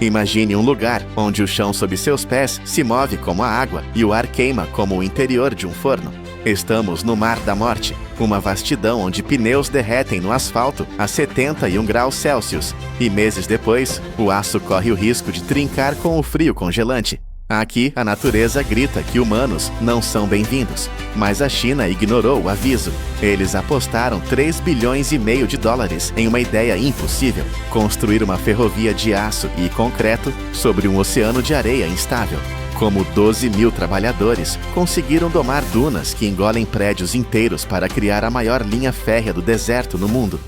Imagine um lugar onde o chão sob seus pés se move como a água e o ar queima como o interior de um forno. Estamos no Mar da Morte, uma vastidão onde pneus derretem no asfalto a 71 graus Celsius e meses depois, o aço corre o risco de trincar com o frio congelante. Aqui, a natureza grita que humanos não são bem-vindos, mas a China ignorou o aviso. Eles apostaram 3,5 bilhões de dólares em uma ideia impossível: construir uma ferrovia de aço e concreto sobre um oceano de areia instável. Como 12 mil trabalhadores conseguiram domar dunas que engolem prédios inteiros para criar a maior linha férrea do deserto no mundo.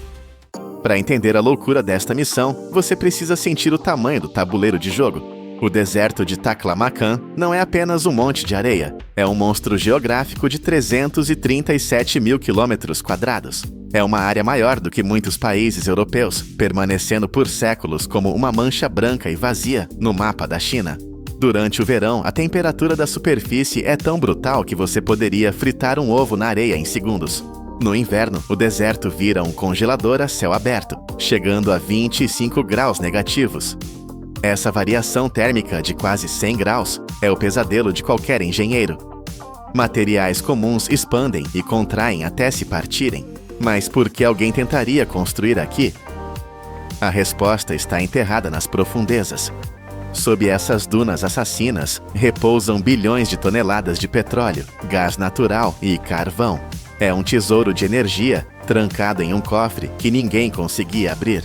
Para entender a loucura desta missão, você precisa sentir o tamanho do tabuleiro de jogo. O deserto de Taklamakan não é apenas um monte de areia, é um monstro geográfico de 337 mil quilômetros quadrados. É uma área maior do que muitos países europeus, permanecendo por séculos como uma mancha branca e vazia no mapa da China. Durante o verão, a temperatura da superfície é tão brutal que você poderia fritar um ovo na areia em segundos. No inverno, o deserto vira um congelador a céu aberto, chegando a 25 graus negativos. Essa variação térmica de quase 100 graus é o pesadelo de qualquer engenheiro. Materiais comuns expandem e contraem até se partirem. Mas por que alguém tentaria construir aqui? A resposta está enterrada nas profundezas. Sob essas dunas assassinas, repousam bilhões de toneladas de petróleo, gás natural e carvão. É um tesouro de energia trancado em um cofre que ninguém conseguia abrir.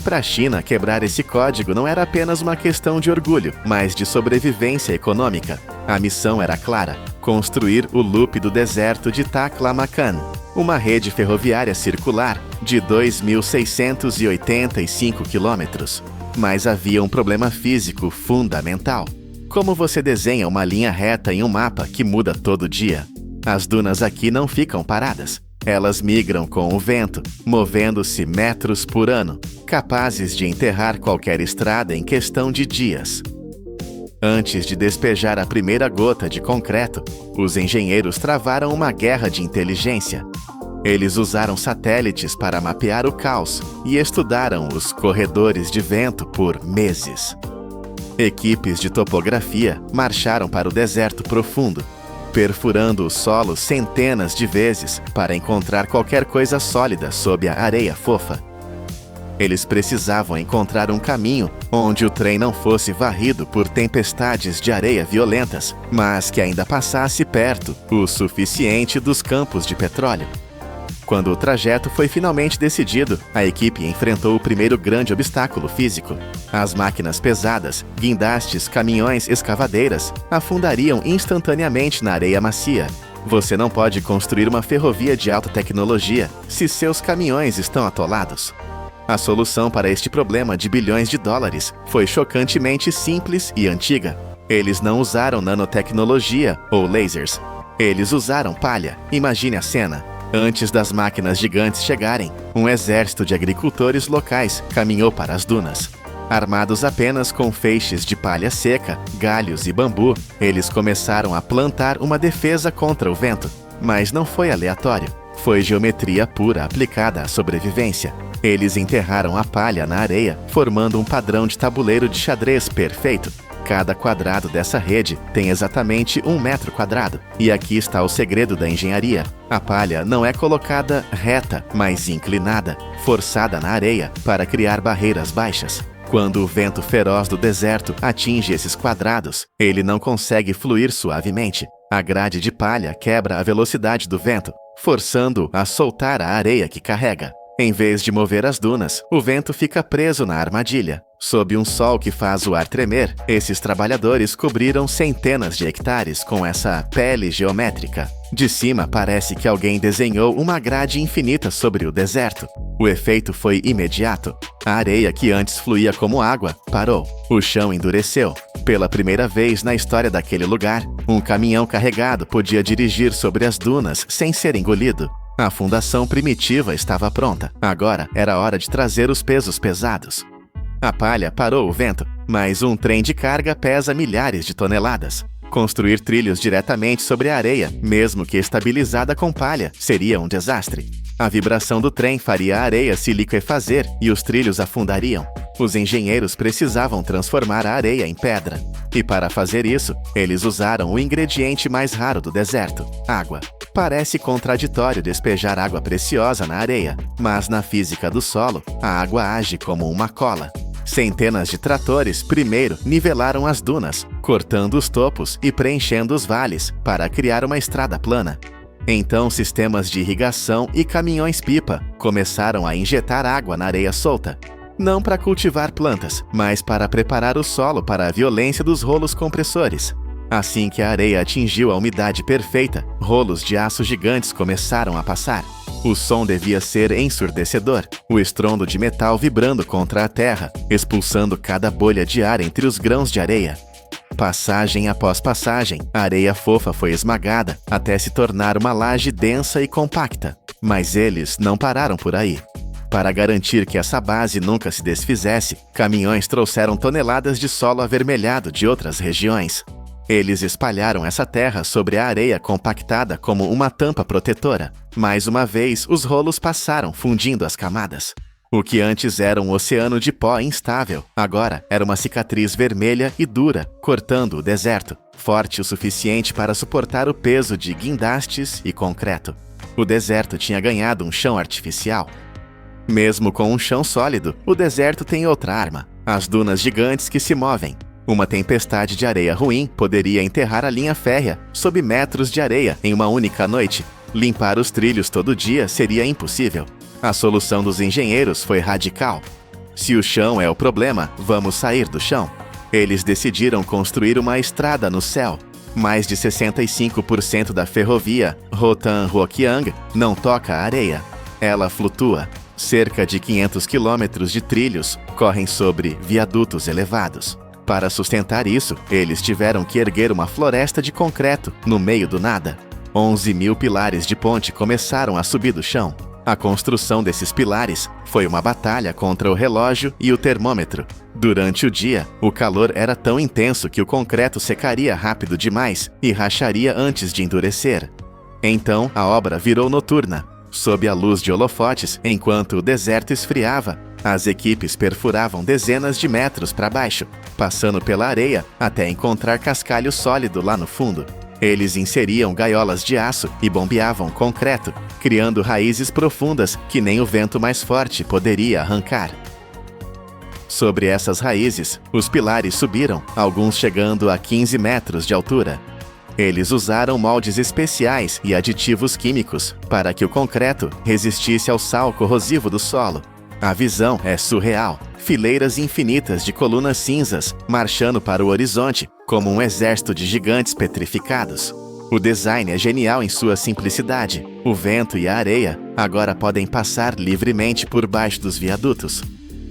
Para a China, quebrar esse código não era apenas uma questão de orgulho, mas de sobrevivência econômica. A missão era clara: construir o loop do deserto de Taklamakan, uma rede ferroviária circular de 2.685 quilômetros. Mas havia um problema físico fundamental. Como você desenha uma linha reta em um mapa que muda todo dia? As dunas aqui não ficam paradas. Elas migram com o vento, movendo-se metros por ano, capazes de enterrar qualquer estrada em questão de dias. Antes de despejar a primeira gota de concreto, os engenheiros travaram uma guerra de inteligência. Eles usaram satélites para mapear o caos e estudaram os corredores de vento por meses. Equipes de topografia marcharam para o deserto profundo, perfurando o solo centenas de vezes para encontrar qualquer coisa sólida sob a areia fofa. Eles precisavam encontrar um caminho onde o trem não fosse varrido por tempestades de areia violentas, mas que ainda passasse perto o suficiente dos campos de petróleo. Quando o trajeto foi finalmente decidido, a equipe enfrentou o primeiro grande obstáculo físico. As máquinas pesadas, guindastes, caminhões, escavadeiras, afundariam instantaneamente na areia macia. Você não pode construir uma ferrovia de alta tecnologia se seus caminhões estão atolados. A solução para este problema de bilhões de dólares foi chocantemente simples e antiga. Eles não usaram nanotecnologia ou lasers. Eles usaram palha. Imagine a cena. Antes das máquinas gigantes chegarem, um exército de agricultores locais caminhou para as dunas. Armados apenas com feixes de palha seca, galhos e bambu, eles começaram a plantar uma defesa contra o vento. Mas não foi aleatório. Foi geometria pura aplicada à sobrevivência. Eles enterraram a palha na areia, formando um padrão de tabuleiro de xadrez perfeito. Cada quadrado dessa rede tem exatamente 1 metro quadrado. E aqui está o segredo da engenharia. A palha não é colocada reta, mas inclinada, forçada na areia para criar barreiras baixas. Quando o vento feroz do deserto atinge esses quadrados, ele não consegue fluir suavemente. A grade de palha quebra a velocidade do vento, forçando-o a soltar a areia que carrega. Em vez de mover as dunas, o vento fica preso na armadilha. Sob um sol que faz o ar tremer, esses trabalhadores cobriram centenas de hectares com essa pele geométrica. De cima, parece que alguém desenhou uma grade infinita sobre o deserto. O efeito foi imediato. A areia que antes fluía como água parou. O chão endureceu. Pela primeira vez na história daquele lugar, um caminhão carregado podia dirigir sobre as dunas sem ser engolido. A fundação primitiva estava pronta. Agora era hora de trazer os pesos pesados. A palha parou o vento, mas um trem de carga pesa milhares de toneladas. Construir trilhos diretamente sobre a areia, mesmo que estabilizada com palha, seria um desastre. A vibração do trem faria a areia se liquefazer e os trilhos afundariam. Os engenheiros precisavam transformar a areia em pedra. E para fazer isso, eles usaram o ingrediente mais raro do deserto, água. Parece contraditório despejar água preciosa na areia, mas na física do solo, a água age como uma cola. Centenas de tratores primeiro nivelaram as dunas, cortando os topos e preenchendo os vales para criar uma estrada plana. Então, sistemas de irrigação e caminhões-pipa começaram a injetar água na areia solta. Não para cultivar plantas, mas para preparar o solo para a violência dos rolos compressores. Assim que a areia atingiu a umidade perfeita, rolos de aço gigantes começaram a passar. O som devia ser ensurdecedor, o estrondo de metal vibrando contra a terra, expulsando cada bolha de ar entre os grãos de areia. Passagem após passagem, a areia fofa foi esmagada até se tornar uma laje densa e compacta. Mas eles não pararam por aí. Para garantir que essa base nunca se desfizesse, caminhões trouxeram toneladas de solo avermelhado de outras regiões. Eles espalharam essa terra sobre a areia compactada como uma tampa protetora. Mais uma vez, os rolos passaram, fundindo as camadas. O que antes era um oceano de pó instável, agora era uma cicatriz vermelha e dura, cortando o deserto, forte o suficiente para suportar o peso de guindastes e concreto. O deserto tinha ganhado um chão artificial. Mesmo com um chão sólido, o deserto tem outra arma: as dunas gigantes que se movem. Uma tempestade de areia ruim poderia enterrar a linha férrea sob metros de areia em uma única noite. Limpar os trilhos todo dia seria impossível. A solução dos engenheiros foi radical. Se o chão é o problema, vamos sair do chão. Eles decidiram construir uma estrada no céu. Mais de 65% da ferrovia Rotan-Huoqiang não toca a areia. Ela flutua. Cerca de 500 quilômetros de trilhos correm sobre viadutos elevados. Para sustentar isso, eles tiveram que erguer uma floresta de concreto no meio do nada. 11 mil pilares de ponte começaram a subir do chão. A construção desses pilares foi uma batalha contra o relógio e o termômetro. Durante o dia, o calor era tão intenso que o concreto secaria rápido demais e racharia antes de endurecer. Então, a obra virou noturna. Sob a luz de holofotes, enquanto o deserto esfriava, as equipes perfuravam dezenas de metros para baixo, passando pela areia até encontrar cascalho sólido lá no fundo. Eles inseriam gaiolas de aço e bombeavam concreto, criando raízes profundas que nem o vento mais forte poderia arrancar. Sobre essas raízes, os pilares subiram, alguns chegando a 15 metros de altura. Eles usaram moldes especiais e aditivos químicos para que o concreto resistisse ao sal corrosivo do solo. A visão é surreal. Fileiras infinitas de colunas cinzas marchando para o horizonte como um exército de gigantes petrificados. O design é genial em sua simplicidade. O vento e a areia agora podem passar livremente por baixo dos viadutos.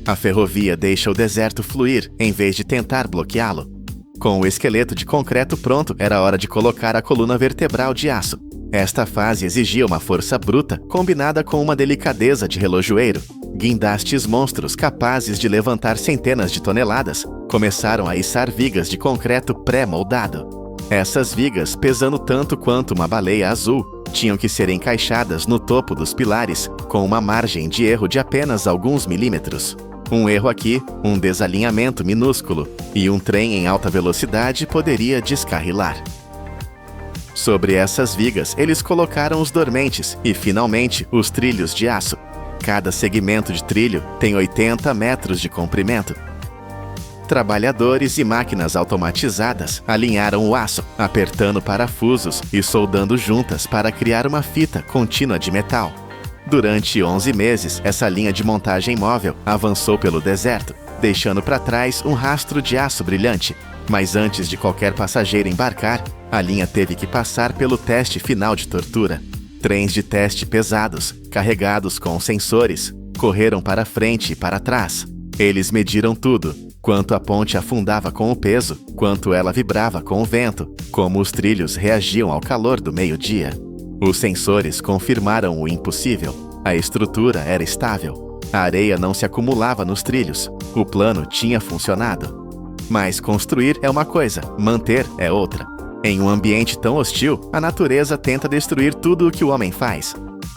A ferrovia deixa o deserto fluir em vez de tentar bloqueá-lo. Com o esqueleto de concreto pronto, era hora de colocar a coluna vertebral de aço. Esta fase exigia uma força bruta combinada com uma delicadeza de relojoeiro. Guindastes monstros capazes de levantar centenas de toneladas começaram a içar vigas de concreto pré-moldado. Essas vigas, pesando tanto quanto uma baleia azul, tinham que ser encaixadas no topo dos pilares com uma margem de erro de apenas alguns milímetros. Um erro aqui, um desalinhamento minúsculo, e um trem em alta velocidade poderia descarrilar. Sobre essas vigas, eles colocaram os dormentes e, finalmente, os trilhos de aço. Cada segmento de trilho tem 80 metros de comprimento. Trabalhadores e máquinas automatizadas alinharam o aço, apertando parafusos e soldando juntas para criar uma fita contínua de metal. Durante 11 meses, essa linha de montagem móvel avançou pelo deserto, deixando para trás um rastro de aço brilhante. Mas antes de qualquer passageiro embarcar, a linha teve que passar pelo teste final de tortura. Trens de teste pesados, carregados com sensores, correram para frente e para trás. Eles mediram tudo: quanto a ponte afundava com o peso, quanto ela vibrava com o vento, como os trilhos reagiam ao calor do meio-dia. Os sensores confirmaram o impossível. A estrutura era estável. A areia não se acumulava nos trilhos. O plano tinha funcionado. Mas construir é uma coisa, manter é outra. Em um ambiente tão hostil, a natureza tenta destruir tudo o que o homem faz.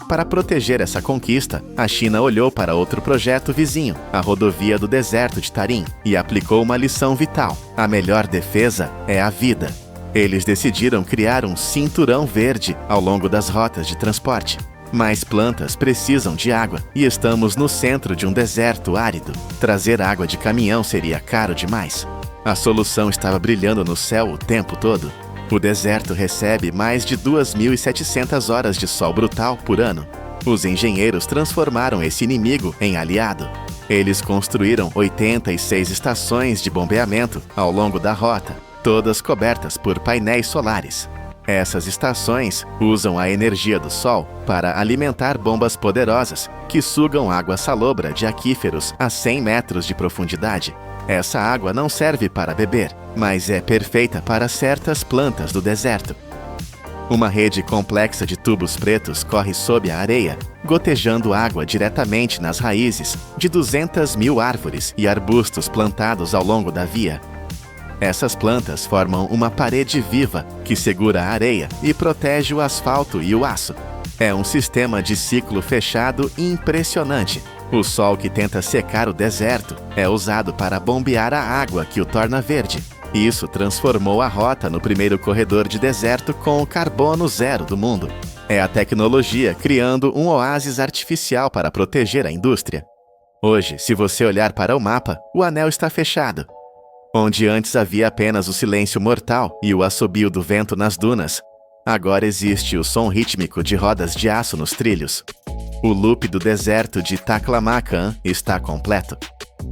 Para proteger essa conquista, a China olhou para outro projeto vizinho, a rodovia do deserto de Tarim, e aplicou uma lição vital: a melhor defesa é a vida. Eles decidiram criar um cinturão verde ao longo das rotas de transporte. Mais plantas precisam de água e estamos no centro de um deserto árido. Trazer água de caminhão seria caro demais. A solução estava brilhando no céu o tempo todo. O deserto recebe mais de 2.700 horas de sol brutal por ano. Os engenheiros transformaram esse inimigo em aliado. Eles construíram 86 estações de bombeamento ao longo da rota, todas cobertas por painéis solares. Essas estações usam a energia do sol para alimentar bombas poderosas que sugam água salobra de aquíferos a 100 metros de profundidade. Essa água não serve para beber, mas é perfeita para certas plantas do deserto. Uma rede complexa de tubos pretos corre sob a areia, gotejando água diretamente nas raízes de 200 mil árvores e arbustos plantados ao longo da via. Essas plantas formam uma parede viva que segura a areia e protege o asfalto e o aço. É um sistema de ciclo fechado impressionante. O sol que tenta secar o deserto é usado para bombear a água que o torna verde. Isso transformou a rota no primeiro corredor de deserto com o carbono zero do mundo. É a tecnologia criando um oásis artificial para proteger a indústria. Hoje, se você olhar para o mapa, o anel está fechado. Onde antes havia apenas o silêncio mortal e o assobio do vento nas dunas, agora existe o som rítmico de rodas de aço nos trilhos. O loop do deserto de Taklamakan está completo.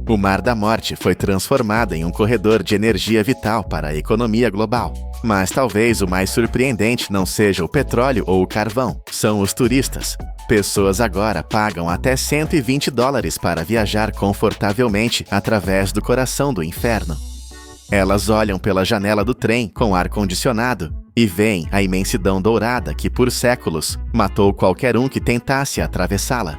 O Mar da Morte foi transformado em um corredor de energia vital para a economia global. Mas talvez o mais surpreendente não seja o petróleo ou o carvão, são os turistas. Pessoas agora pagam até $120 para viajar confortavelmente através do coração do inferno. Elas olham pela janela do trem com ar-condicionado e veem a imensidão dourada que, por séculos, matou qualquer um que tentasse atravessá-la.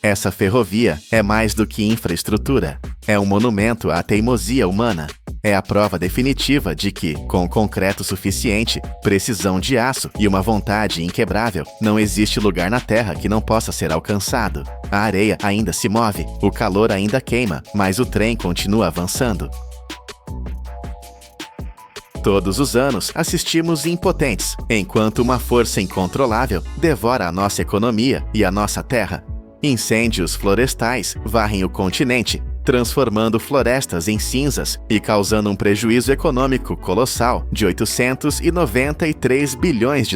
Essa ferrovia é mais do que infraestrutura. É um monumento à teimosia humana. É a prova definitiva de que, com concreto suficiente, precisão de aço e uma vontade inquebrável, não existe lugar na Terra que não possa ser alcançado. A areia ainda se move, o calor ainda queima, mas o trem continua avançando. Todos os anos, assistimos impotentes, enquanto uma força incontrolável devora a nossa economia e a nossa terra. Incêndios florestais varrem o continente, transformando florestas em cinzas e causando um prejuízo econômico colossal de $893 bilhões.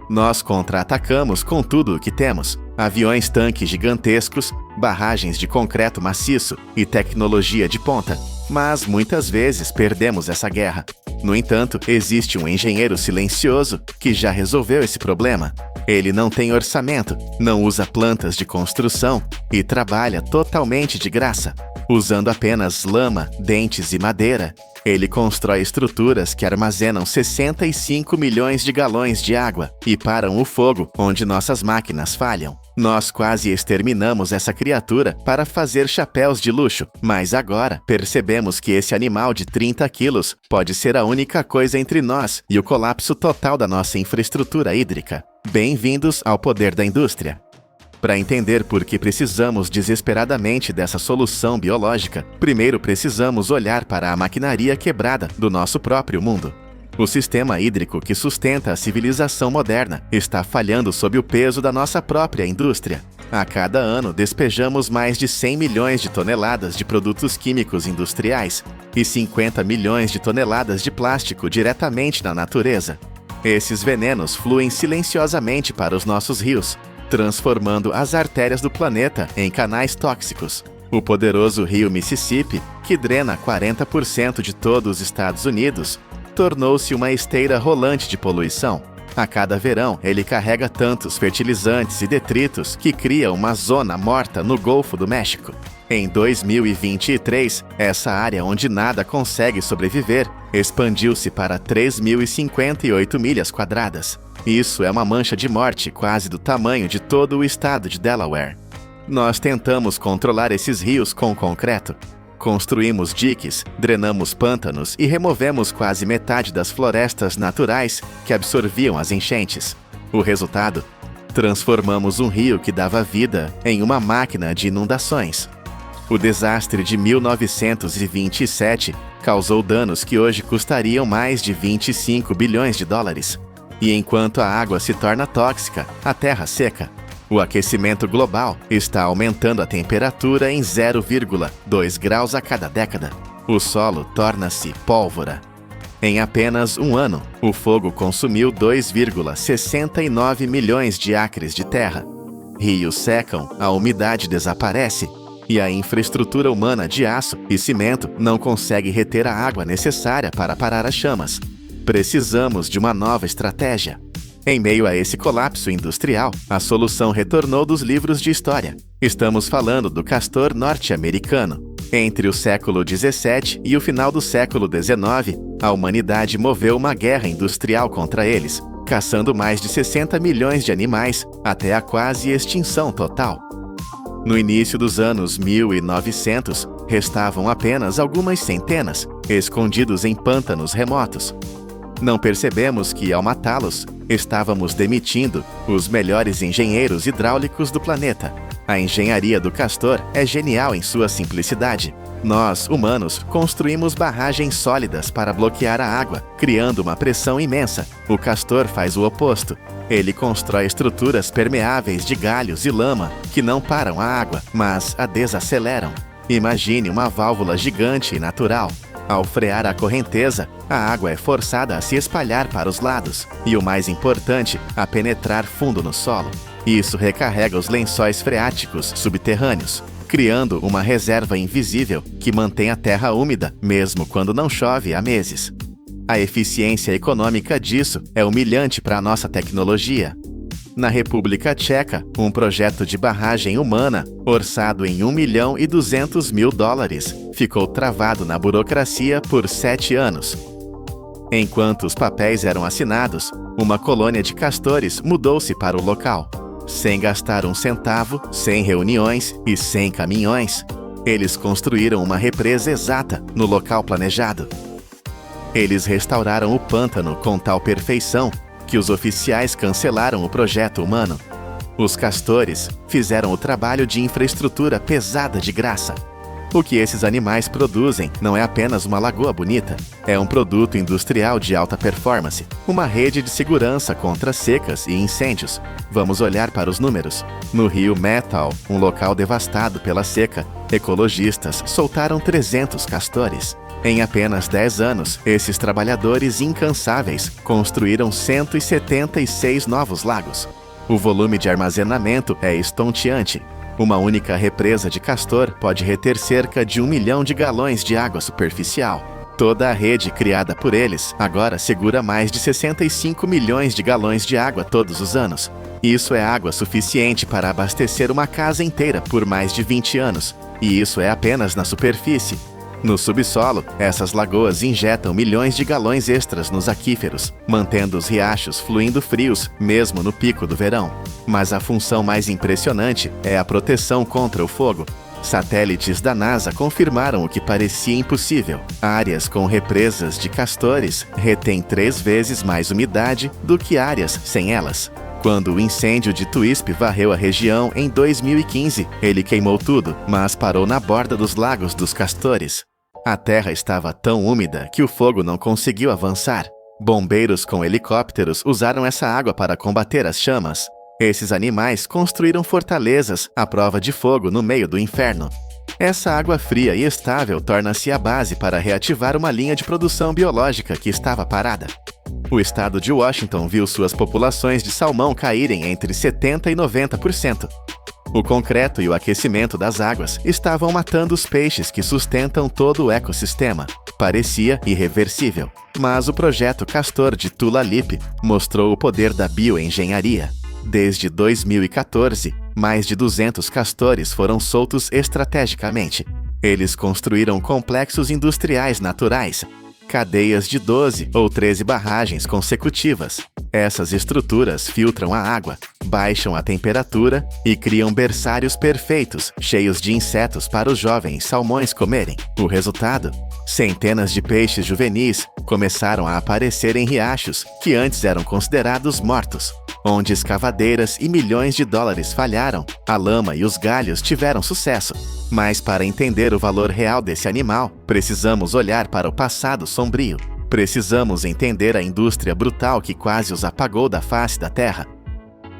Nós contra-atacamos com tudo o que temos: aviões-tanque gigantescos, barragens de concreto maciço e tecnologia de ponta. Mas muitas vezes perdemos essa guerra. No entanto, existe um engenheiro silencioso que já resolveu esse problema. Ele não tem orçamento, não usa plantas de construção e trabalha totalmente de graça. Usando apenas lama, dentes e madeira, ele constrói estruturas que armazenam 65 milhões de galões de água e param o fogo onde nossas máquinas falham. Nós quase exterminamos essa criatura para fazer chapéus de luxo, mas agora percebemos que esse animal de 30 quilos pode ser a única coisa entre nós e o colapso total da nossa infraestrutura hídrica. Bem-vindos ao poder da indústria. Para entender por que precisamos desesperadamente dessa solução biológica, primeiro precisamos olhar para a maquinaria quebrada do nosso próprio mundo. O sistema hídrico que sustenta a civilização moderna está falhando sob o peso da nossa própria indústria. A cada ano, despejamos mais de 100 milhões de toneladas de produtos químicos industriais e 50 milhões de toneladas de plástico diretamente na natureza. Esses venenos fluem silenciosamente para os nossos rios, transformando as artérias do planeta em canais tóxicos. O poderoso rio Mississippi, que drena 40% de todo os Estados Unidos, tornou-se uma esteira rolante de poluição. A cada verão, ele carrega tantos fertilizantes e detritos que cria uma zona morta no Golfo do México. Em 2023, essa área onde nada consegue sobreviver expandiu-se para 3.058 milhas quadradas. Isso é uma mancha de morte quase do tamanho de todo o estado de Delaware. Nós tentamos controlar esses rios com concreto. Construímos diques, drenamos pântanos e removemos quase metade das florestas naturais que absorviam as enchentes. O resultado? Transformamos um rio que dava vida em uma máquina de inundações. O desastre de 1927 causou danos que hoje custariam mais de 25 bilhões de dólares. E enquanto a água se torna tóxica, a terra seca. O aquecimento global está aumentando a temperatura em 0,2 graus a cada década. O solo torna-se pólvora. Em apenas um ano, o fogo consumiu 2,69 milhões de acres de terra. Rios secam, a umidade desaparece e a infraestrutura humana de aço e cimento não consegue reter a água necessária para parar as chamas. Precisamos de uma nova estratégia. Em meio a esse colapso industrial, a solução retornou dos livros de história. Estamos falando do castor norte-americano. Entre o século XVII e o final do século XIX, a humanidade moveu uma guerra industrial contra eles, caçando mais de 60 milhões de animais até a quase extinção total. No início dos anos 1900, restavam apenas algumas centenas, escondidos em pântanos remotos. Não percebemos que, ao matá-los, estávamos demitindo os melhores engenheiros hidráulicos do planeta. A engenharia do castor é genial em sua simplicidade. Nós, humanos, construímos barragens sólidas para bloquear a água, criando uma pressão imensa. O castor faz o oposto. Ele constrói estruturas permeáveis de galhos e lama que não param a água, mas a desaceleram. Imagine uma válvula gigante e natural. Ao frear a correnteza, a água é forçada a se espalhar para os lados e, o mais importante, a penetrar fundo no solo. Isso recarrega os lençóis freáticos subterrâneos, criando uma reserva invisível que mantém a terra úmida, mesmo quando não chove há meses. A eficiência econômica disso é humilhante para a nossa tecnologia. Na República Tcheca, um projeto de barragem humana, orçado em $1.200.000, ficou travado na burocracia por 7 anos. Enquanto os papéis eram assinados, uma colônia de castores mudou-se para o local. Sem gastar um centavo, sem reuniões e sem caminhões, eles construíram uma represa exata no local planejado. Eles restauraram o pântano com tal perfeição que os oficiais cancelaram o projeto humano. Os castores fizeram o trabalho de infraestrutura pesada de graça. O que esses animais produzem não é apenas uma lagoa bonita, é um produto industrial de alta performance, uma rede de segurança contra secas e incêndios. Vamos olhar para os números. No rio Metal, um local devastado pela seca, ecologistas soltaram 300 castores. Em apenas 10 anos, esses trabalhadores incansáveis construíram 176 novos lagos. O volume de armazenamento é estonteante. Uma única represa de castor pode reter cerca de 1 milhão de galões de água superficial. Toda a rede criada por eles agora segura mais de 65 milhões de galões de água todos os anos. Isso é água suficiente para abastecer uma casa inteira por mais de 20 anos. E isso é apenas na superfície. No subsolo, essas lagoas injetam milhões de galões extras nos aquíferos, mantendo os riachos fluindo frios, mesmo no pico do verão. Mas a função mais impressionante é a proteção contra o fogo. Satélites da NASA confirmaram o que parecia impossível. Áreas com represas de castores retêm 3 vezes mais umidade do que áreas sem elas. Quando o incêndio de Twisp varreu a região em 2015, ele queimou tudo, mas parou na borda dos lagos dos castores. A terra estava tão úmida que o fogo não conseguiu avançar. Bombeiros com helicópteros usaram essa água para combater as chamas. Esses animais construíram fortalezas à prova de fogo no meio do inferno. Essa água fria e estável torna-se a base para reativar uma linha de produção biológica que estava parada. O estado de Washington viu suas populações de salmão caírem entre 70% e 90%. O concreto e o aquecimento das águas estavam matando os peixes que sustentam todo o ecossistema. Parecia irreversível, mas o projeto Castor de Tulalip mostrou o poder da bioengenharia. Desde 2014, mais de 200 castores foram soltos estrategicamente. Eles construíram complexos industriais naturais, cadeias de 12 ou 13 barragens consecutivas. Essas estruturas filtram a água, baixam a temperatura e criam berçários perfeitos, cheios de insetos para os jovens salmões comerem. O resultado? Centenas de peixes juvenis começaram a aparecer em riachos que antes eram considerados mortos. Onde escavadeiras e milhões de dólares falharam, a lama e os galhos tiveram sucesso. Mas para entender o valor real desse animal, precisamos olhar para o passado sombrio. Precisamos entender a indústria brutal que quase os apagou da face da terra.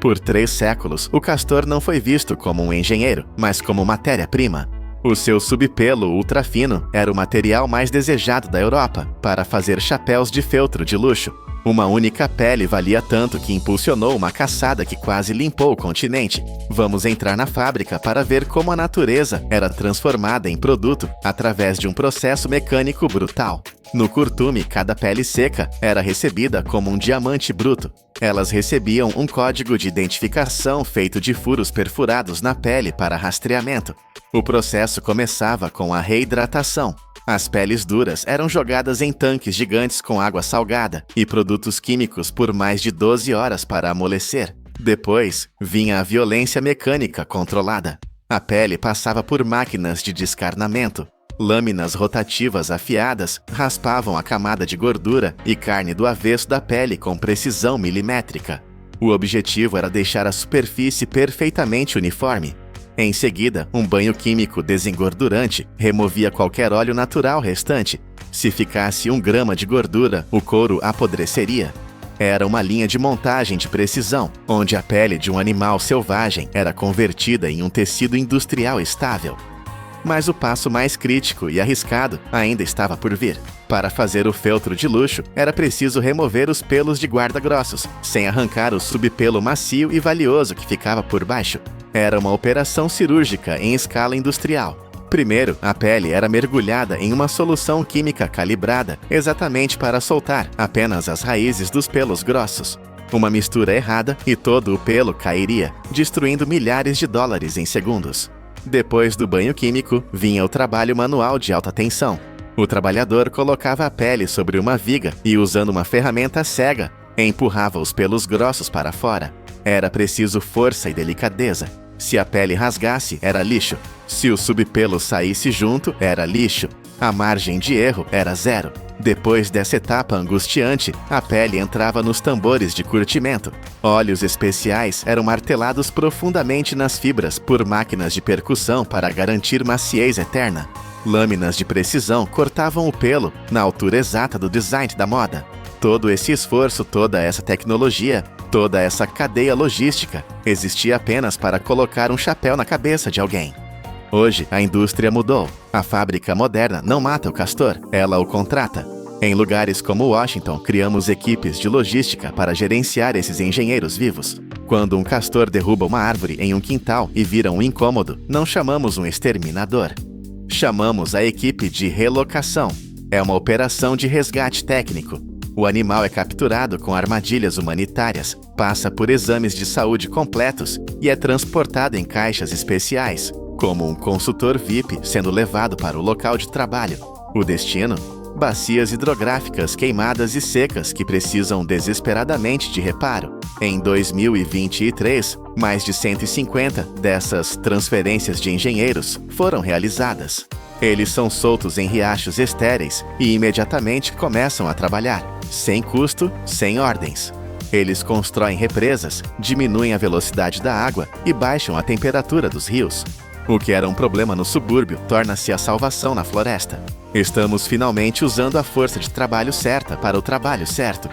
Por 3 séculos, o castor não foi visto como um engenheiro, mas como matéria-prima. O seu subpelo ultrafino era o material mais desejado da Europa para fazer chapéus de feltro de luxo. Uma única pele valia tanto que impulsionou uma caçada que quase limpou o continente. Vamos entrar na fábrica para ver como a natureza era transformada em produto através de um processo mecânico brutal. No curtume, cada pele seca era recebida como um diamante bruto. Elas recebiam um código de identificação feito de furos perfurados na pele para rastreamento. O processo começava com a reidratação. As peles duras eram jogadas em tanques gigantes com água salgada e produtos químicos por mais de 12 horas para amolecer. Depois, vinha a violência mecânica controlada. A pele passava por máquinas de descarnamento. Lâminas rotativas afiadas raspavam a camada de gordura e carne do avesso da pele com precisão milimétrica. O objetivo era deixar a superfície perfeitamente uniforme. Em seguida, um banho químico desengordurante removia qualquer óleo natural restante. Se ficasse 1 grama de gordura, o couro apodreceria. Era uma linha de montagem de precisão, onde a pele de um animal selvagem era convertida em um tecido industrial estável. Mas o passo mais crítico e arriscado ainda estava por vir. Para fazer o feltro de luxo, era preciso remover os pelos de guarda grossos, sem arrancar o subpelo macio e valioso que ficava por baixo. Era uma operação cirúrgica em escala industrial. Primeiro, a pele era mergulhada em uma solução química calibrada exatamente para soltar apenas as raízes dos pelos grossos. Uma mistura errada e todo o pelo cairia, destruindo milhares de dólares em segundos. Depois do banho químico, vinha o trabalho manual de alta tensão. O trabalhador colocava a pele sobre uma viga e, usando uma ferramenta cega, empurrava os pelos grossos para fora. Era preciso força e delicadeza. Se a pele rasgasse, era lixo. Se o subpelo saísse junto, era lixo. A margem de erro era 0. Depois dessa etapa angustiante, a pele entrava nos tambores de curtimento. Óleos especiais eram martelados profundamente nas fibras por máquinas de percussão para garantir maciez eterna. Lâminas de precisão cortavam o pelo na altura exata do design da moda. Todo esse esforço, toda essa tecnologia, toda essa cadeia logística existia apenas para colocar um chapéu na cabeça de alguém. Hoje, a indústria mudou. A fábrica moderna não mata o castor, ela o contrata. Em lugares como Washington, criamos equipes de logística para gerenciar esses engenheiros vivos. Quando um castor derruba uma árvore em um quintal e vira um incômodo, não chamamos um exterminador. Chamamos a equipe de relocação. É uma operação de resgate técnico. O animal é capturado com armadilhas humanitárias, passa por exames de saúde completos e é transportado em caixas especiais, como um consultor VIP sendo levado para o local de trabalho. O destino? Bacias hidrográficas queimadas e secas que precisam desesperadamente de reparo. Em 2023, mais de 150 dessas transferências de engenheiros foram realizadas. Eles são soltos em riachos estéreis e imediatamente começam a trabalhar, sem custo, sem ordens. Eles constroem represas, diminuem a velocidade da água e baixam a temperatura dos rios. O que era um problema no subúrbio torna-se a salvação na floresta. Estamos finalmente usando a força de trabalho certa para o trabalho certo.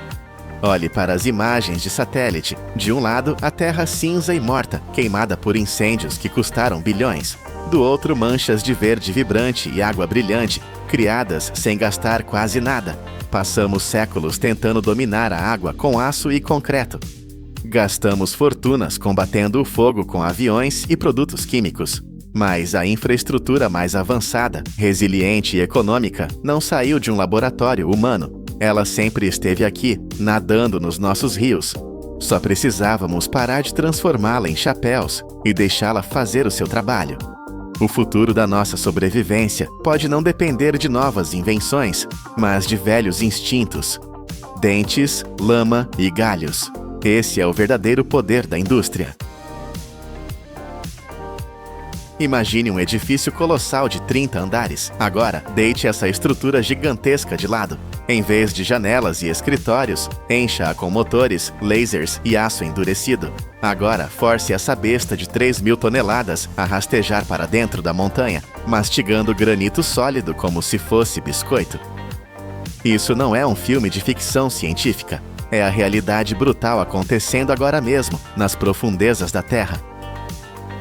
Olhe para as imagens de satélite. De um lado, a terra cinza e morta, queimada por incêndios que custaram bilhões. Do outro, manchas de verde vibrante e água brilhante, criadas sem gastar quase nada. Passamos séculos tentando dominar a água com aço e concreto. Gastamos fortunas combatendo o fogo com aviões e produtos químicos. Mas a infraestrutura mais avançada, resiliente e econômica não saiu de um laboratório humano. Ela sempre esteve aqui, nadando nos nossos rios. Só precisávamos parar de transformá-la em chapéus e deixá-la fazer o seu trabalho. O futuro da nossa sobrevivência pode não depender de novas invenções, mas de velhos instintos. Dentes, lama e galhos. Esse é o verdadeiro poder da indústria. Imagine um edifício colossal de 30 andares. Agora, deite essa estrutura gigantesca de lado. Em vez de janelas e escritórios, encha-a com motores, lasers e aço endurecido. Agora, force essa besta de 3.000 toneladas a rastejar para dentro da montanha, mastigando granito sólido como se fosse biscoito. Isso não é um filme de ficção científica. É a realidade brutal acontecendo agora mesmo, nas profundezas da Terra.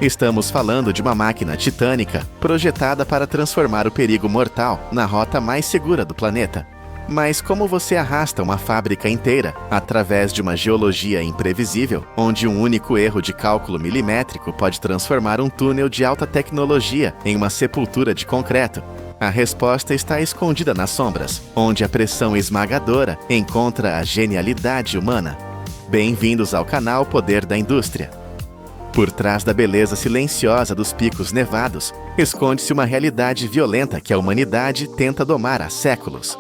Estamos falando de uma máquina titânica projetada para transformar o perigo mortal na rota mais segura do planeta. Mas como você arrasta uma fábrica inteira através de uma geologia imprevisível, onde um único erro de cálculo milimétrico pode transformar um túnel de alta tecnologia em uma sepultura de concreto? A resposta está escondida nas sombras, onde a pressão esmagadora encontra a genialidade humana. Bem-vindos ao canal Poder da Indústria. Por trás da beleza silenciosa dos picos nevados, esconde-se uma realidade violenta que a humanidade tenta domar há séculos.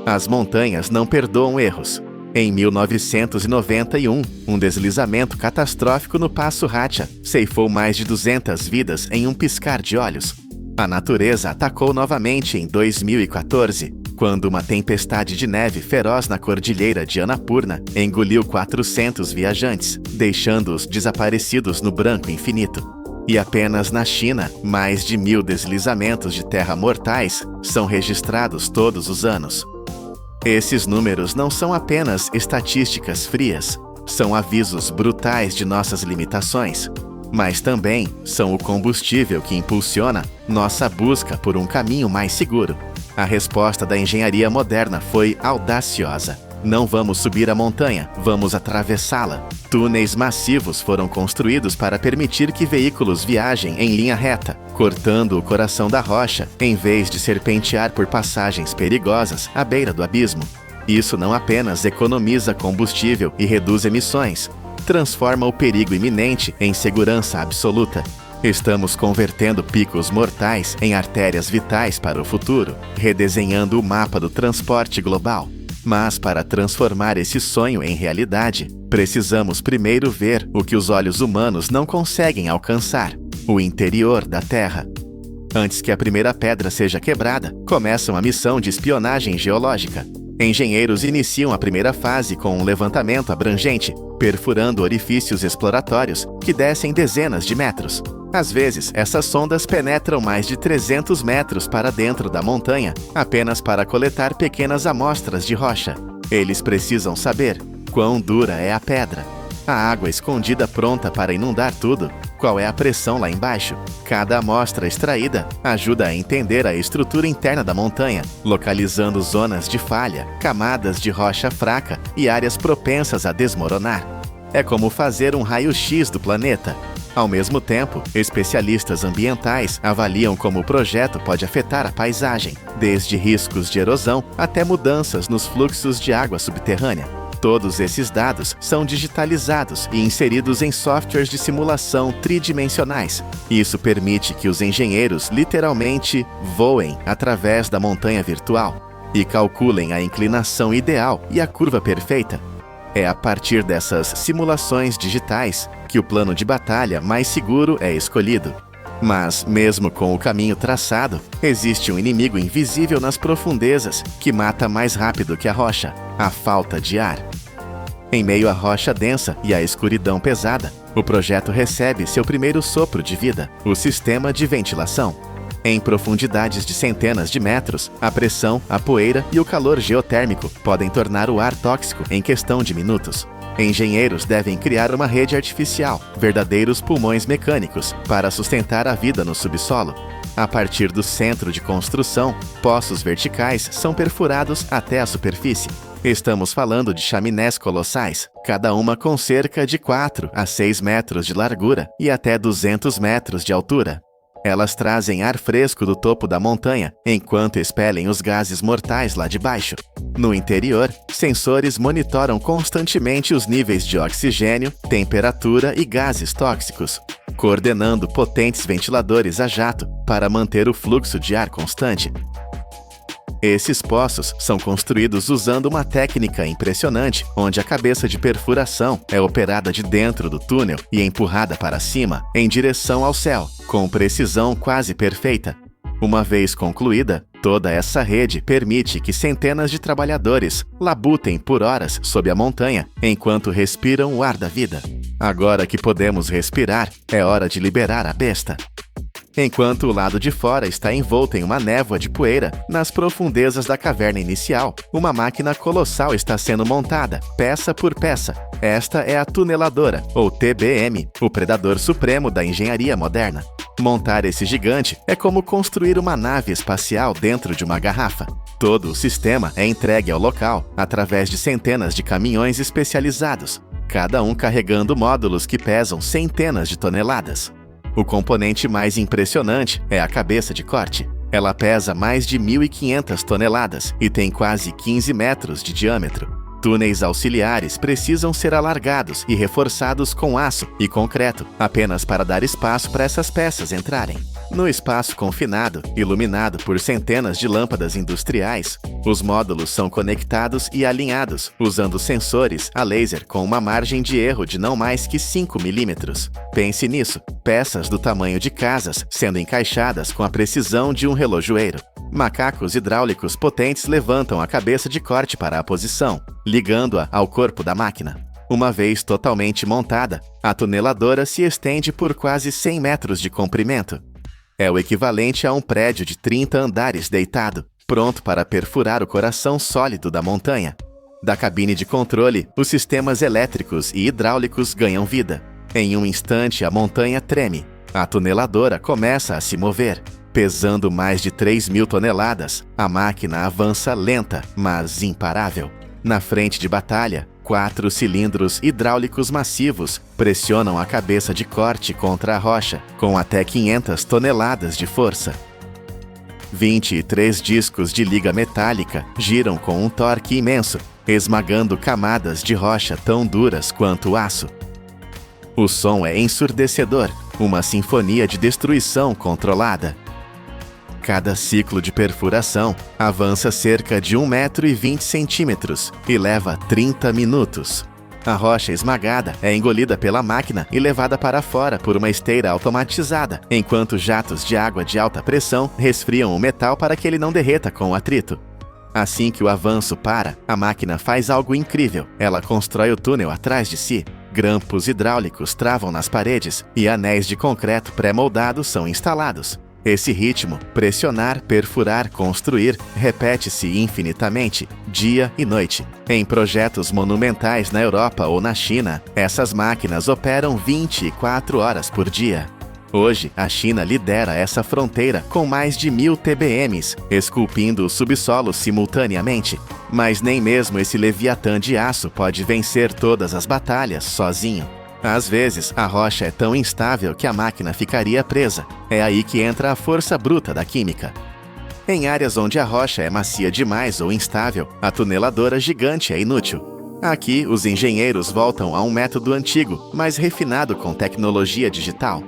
As montanhas não perdoam erros. Em 1991, um deslizamento catastrófico no Passo Racha ceifou mais de 200 vidas em um piscar de olhos. A natureza atacou novamente em 2014, quando uma tempestade de neve feroz na cordilheira de Annapurna engoliu 400 viajantes, deixando-os desaparecidos no branco infinito. E apenas na China, mais de 1.000 deslizamentos de terra mortais são registrados todos os anos. Esses números não são apenas estatísticas frias, são avisos brutais de nossas limitações, mas também são o combustível que impulsiona nossa busca por um caminho mais seguro. A resposta da engenharia moderna foi audaciosa. Não vamos subir a montanha, vamos atravessá-la. Túneis massivos foram construídos para permitir que veículos viajem em linha reta, cortando o coração da rocha, em vez de serpentear por passagens perigosas à beira do abismo. Isso não apenas economiza combustível e reduz emissões, transforma o perigo iminente em segurança absoluta. Estamos convertendo picos mortais em artérias vitais para o futuro, redesenhando o mapa do transporte global. Mas para transformar esse sonho em realidade, precisamos primeiro ver o que os olhos humanos não conseguem alcançar: o interior da Terra. Antes que a primeira pedra seja quebrada, começa uma missão de espionagem geológica. Engenheiros iniciam a primeira fase com um levantamento abrangente, perfurando orifícios exploratórios que descem dezenas de metros. Às vezes, essas sondas penetram mais de 300 metros para dentro da montanha, apenas para coletar pequenas amostras de rocha. Eles precisam saber quão dura é a pedra, a água escondida pronta para inundar tudo, qual é a pressão lá embaixo. Cada amostra extraída ajuda a entender a estrutura interna da montanha, localizando zonas de falha, camadas de rocha fraca e áreas propensas a desmoronar. É como fazer um raio-x do planeta. Ao mesmo tempo, especialistas ambientais avaliam como o projeto pode afetar a paisagem, desde riscos de erosão até mudanças nos fluxos de água subterrânea. Todos esses dados são digitalizados e inseridos em softwares de simulação tridimensionais. Isso permite que os engenheiros literalmente voem através da montanha virtual e calculem a inclinação ideal e a curva perfeita. É a partir dessas simulações digitais que o plano de batalha mais seguro é escolhido. Mas, mesmo com o caminho traçado, existe um inimigo invisível nas profundezas que mata mais rápido que a rocha: a falta de ar. Em meio à rocha densa e à escuridão pesada, o projeto recebe seu primeiro sopro de vida: o sistema de ventilação. Em profundidades de centenas de metros, a pressão, a poeira e o calor geotérmico podem tornar o ar tóxico em questão de minutos. Engenheiros devem criar uma rede artificial, verdadeiros pulmões mecânicos, para sustentar a vida no subsolo. A partir do centro de construção, poços verticais são perfurados até a superfície. Estamos falando de chaminés colossais, cada uma com cerca de 4 a 6 metros de largura e até 200 metros de altura. Elas trazem ar fresco do topo da montanha, enquanto expelem os gases mortais lá de baixo. No interior, sensores monitoram constantemente os níveis de oxigênio, temperatura e gases tóxicos, coordenando potentes ventiladores a jato para manter o fluxo de ar constante. Esses poços são construídos usando uma técnica impressionante, onde a cabeça de perfuração é operada de dentro do túnel e empurrada para cima, em direção ao céu, com precisão quase perfeita. Uma vez concluída, Toda essa rede permite que centenas de trabalhadores labutem por horas sob a montanha enquanto respiram o ar da vida. Agora que podemos respirar, é hora de liberar a besta. Enquanto o lado de fora está envolto em uma névoa de poeira, nas profundezas da caverna inicial, uma máquina colossal está sendo montada, peça por peça. Esta é a tuneladora, ou TBM, o predador supremo da engenharia moderna. Montar esse gigante é como construir uma nave espacial dentro de uma garrafa. Todo o sistema é entregue ao local através de centenas de caminhões especializados, cada um carregando módulos que pesam centenas de toneladas. O componente mais impressionante é a cabeça de corte. Ela pesa mais de 1.500 toneladas e tem quase 15 metros de diâmetro. Túneis auxiliares precisam ser alargados e reforçados com aço e concreto, apenas para dar espaço para essas peças entrarem. No espaço confinado, iluminado por centenas de lâmpadas industriais, os módulos são conectados e alinhados, usando sensores a laser com uma margem de erro de não mais que 5 milímetros. Pense nisso, peças do tamanho de casas sendo encaixadas com a precisão de um relojoeiro. Macacos hidráulicos potentes levantam a cabeça de corte para a posição, ligando-a ao corpo da máquina. Uma vez totalmente montada, a tuneladora se estende por quase 100 metros de comprimento. É o equivalente a um prédio de 30 andares deitado, pronto para perfurar o coração sólido da montanha. Da cabine de controle, os sistemas elétricos e hidráulicos ganham vida. Em um instante, a montanha treme. A tuneladora começa a se mover. Pesando mais de 3.000 toneladas, a máquina avança lenta, mas imparável. Na frente de batalha, 4 cilindros hidráulicos massivos pressionam a cabeça de corte contra a rocha, com até 500 toneladas de força. 23 discos de liga metálica giram com um torque imenso, esmagando camadas de rocha tão duras quanto o aço. O som é ensurdecedor, uma sinfonia de destruição controlada. Cada ciclo de perfuração avança cerca de 1,20 m e leva 30 minutos. A rocha esmagada é engolida pela máquina e levada para fora por uma esteira automatizada, enquanto jatos de água de alta pressão resfriam o metal para que ele não derreta com o atrito. Assim que o avanço para, a máquina faz algo incrível. Ela constrói o túnel atrás de si. Grampos hidráulicos travam nas paredes e anéis de concreto pré-moldados são instalados. Esse ritmo, pressionar, perfurar, construir, repete-se infinitamente, dia e noite. Em projetos monumentais na Europa ou na China, essas máquinas operam 24 horas por dia. Hoje, a China lidera essa fronteira com mais de 1.000 TBMs, esculpindo o subsolo simultaneamente. Mas nem mesmo esse leviatã de aço pode vencer todas as batalhas sozinho. Às vezes, a rocha é tão instável que a máquina ficaria presa. É aí que entra a força bruta da química. Em áreas onde a rocha é macia demais ou instável, a tuneladora gigante é inútil. Aqui, os engenheiros voltam a um método antigo, mas refinado com tecnologia digital: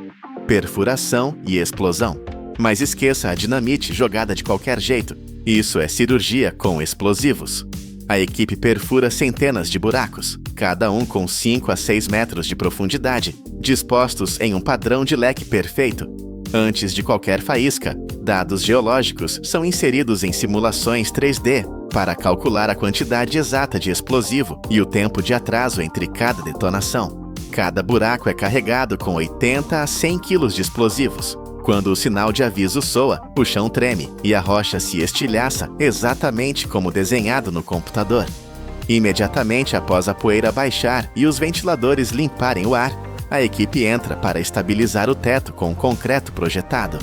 perfuração e explosão. Mas esqueça a dinamite jogada de qualquer jeito. Isso é cirurgia com explosivos. A equipe perfura centenas de buracos, cada um com 5 a 6 metros de profundidade, dispostos em um padrão de leque perfeito. Antes de qualquer faísca, dados geológicos são inseridos em simulações 3D para calcular a quantidade exata de explosivo e o tempo de atraso entre cada detonação. Cada buraco é carregado com 80 a 100 quilos de explosivos. Quando o sinal de aviso soa, o chão treme e a rocha se estilhaça exatamente como desenhado no computador. Imediatamente após a poeira baixar e os ventiladores limparem o ar, a equipe entra para estabilizar o teto com concreto projetado.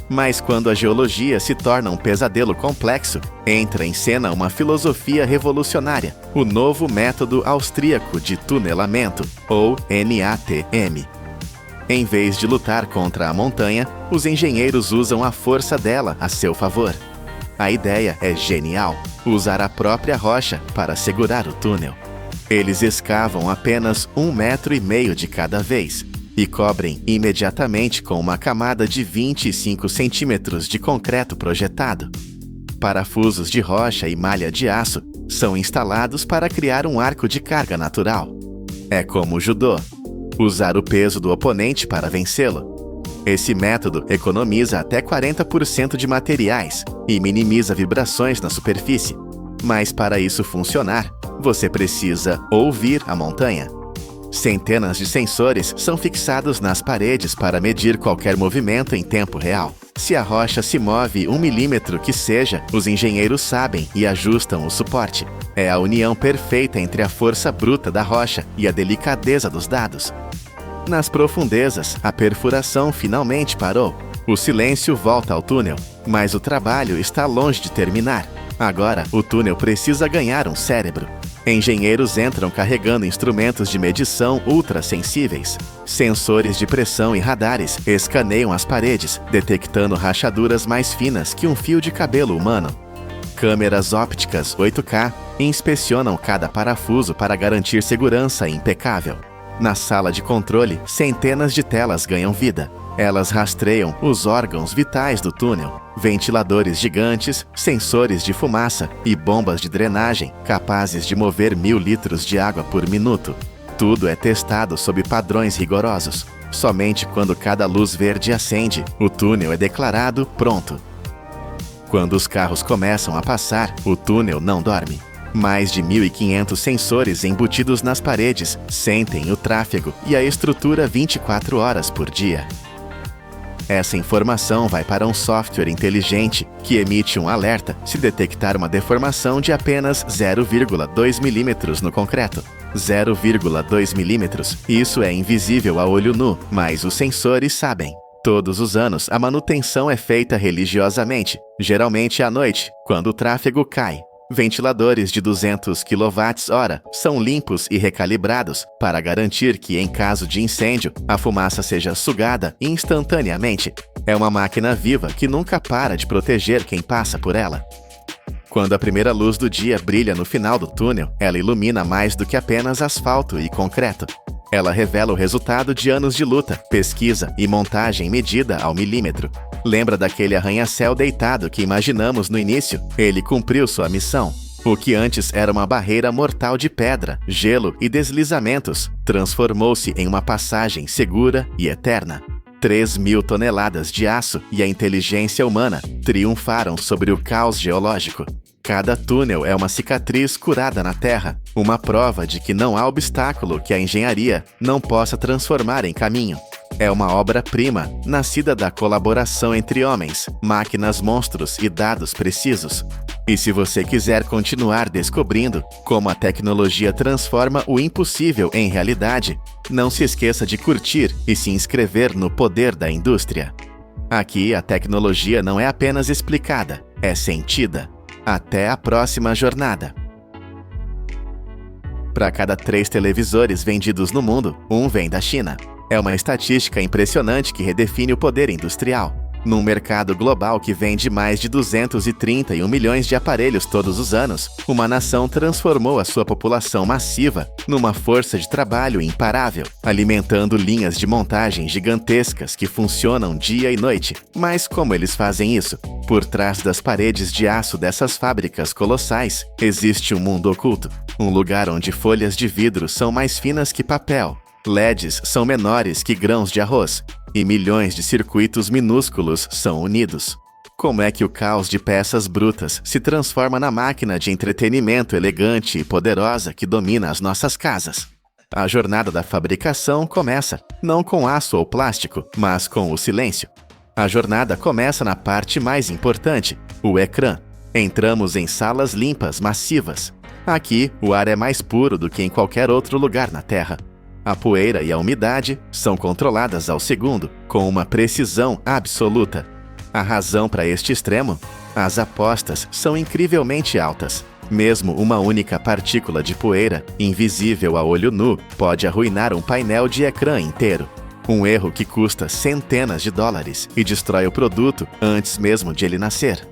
Mas quando a geologia se torna um pesadelo complexo, entra em cena uma filosofia revolucionária, o novo método austríaco de tunelamento, ou NATM. Em vez de lutar contra a montanha, os engenheiros usam a força dela a seu favor. A ideia é genial: usar a própria rocha para segurar o túnel. Eles escavam apenas 1,5 metro de cada vez e cobrem imediatamente com uma camada de 25 centímetros de concreto projetado. Parafusos de rocha e malha de aço são instalados para criar um arco de carga natural. É como o judô: usar o peso do oponente para vencê-lo. Esse método economiza até 40% de materiais e minimiza vibrações na superfície. Mas para isso funcionar, você precisa ouvir a montanha. Centenas de sensores são fixados nas paredes para medir qualquer movimento em tempo real. Se a rocha se move 1 milímetro que seja, os engenheiros sabem e ajustam o suporte. É a união perfeita entre a força bruta da rocha e a delicadeza dos dados. Nas profundezas, a perfuração finalmente parou. O silêncio volta ao túnel, mas o trabalho está longe de terminar. Agora, o túnel precisa ganhar um cérebro. Engenheiros entram carregando instrumentos de medição ultrassensíveis. Sensores de pressão e radares escaneiam as paredes, detectando rachaduras mais finas que um fio de cabelo humano. Câmeras ópticas 8K inspecionam cada parafuso para garantir segurança impecável. Na sala de controle, centenas de telas ganham vida. Elas rastreiam os órgãos vitais do túnel. Ventiladores gigantes, sensores de fumaça e bombas de drenagem capazes de mover 1000 litros de água por minuto. Tudo é testado sob padrões rigorosos. Somente quando cada luz verde acende, o túnel é declarado pronto. Quando os carros começam a passar, o túnel não dorme. Mais de 1.500 sensores embutidos nas paredes sentem o tráfego e a estrutura 24 horas por dia. Essa informação vai para um software inteligente que emite um alerta se detectar uma deformação de apenas 0,2 milímetros no concreto. 0,2 milímetros, isso é invisível a olho nu, mas os sensores sabem. Todos os anos, a manutenção é feita religiosamente, geralmente à noite, quando o tráfego cai. Ventiladores de 200 kWh são limpos e recalibrados para garantir que, em caso de incêndio, a fumaça seja sugada instantaneamente. É uma máquina viva que nunca para de proteger quem passa por ela. Quando a primeira luz do dia brilha no final do túnel, ela ilumina mais do que apenas asfalto e concreto. Ela revela o resultado de anos de luta, pesquisa e montagem medida ao milímetro. Lembra daquele arranha-céu deitado que imaginamos no início? Ele cumpriu sua missão. O que antes era uma barreira mortal de pedra, gelo e deslizamentos, transformou-se em uma passagem segura e eterna. 3.000 toneladas de aço e a inteligência humana triunfaram sobre o caos geológico. Cada túnel é uma cicatriz curada na terra, uma prova de que não há obstáculo que a engenharia não possa transformar em caminho. É uma obra-prima, nascida da colaboração entre homens, máquinas monstros e dados precisos. E se você quiser continuar descobrindo como a tecnologia transforma o impossível em realidade, não se esqueça de curtir e se inscrever no Poder da Indústria. Aqui a tecnologia não é apenas explicada, é sentida. Até a próxima jornada. Para cada 3 televisores vendidos no mundo, 1 vem da China. É uma estatística impressionante que redefine o poder industrial. Num mercado global que vende mais de 231 milhões de aparelhos todos os anos, uma nação transformou a sua população massiva numa força de trabalho imparável, alimentando linhas de montagem gigantescas que funcionam dia e noite. Mas como eles fazem isso? Por trás das paredes de aço dessas fábricas colossais, existe um mundo oculto, um lugar onde folhas de vidro são mais finas que papel, LEDs são menores que grãos de arroz, e milhões de circuitos minúsculos são unidos. Como é que o caos de peças brutas se transforma na máquina de entretenimento elegante e poderosa que domina as nossas casas? A jornada da fabricação começa, não com aço ou plástico, mas com o silêncio. A jornada começa na parte mais importante, o ecrã. Entramos em salas limpas, massivas. Aqui, o ar é mais puro do que em qualquer outro lugar na Terra. A poeira e a umidade são controladas ao segundo, com uma precisão absoluta. A razão para este extremo? As apostas são incrivelmente altas. Mesmo uma única partícula de poeira, invisível a olho nu, pode arruinar um painel de ecrã inteiro. Um erro que custa centenas de dólares e destrói o produto antes mesmo de ele nascer.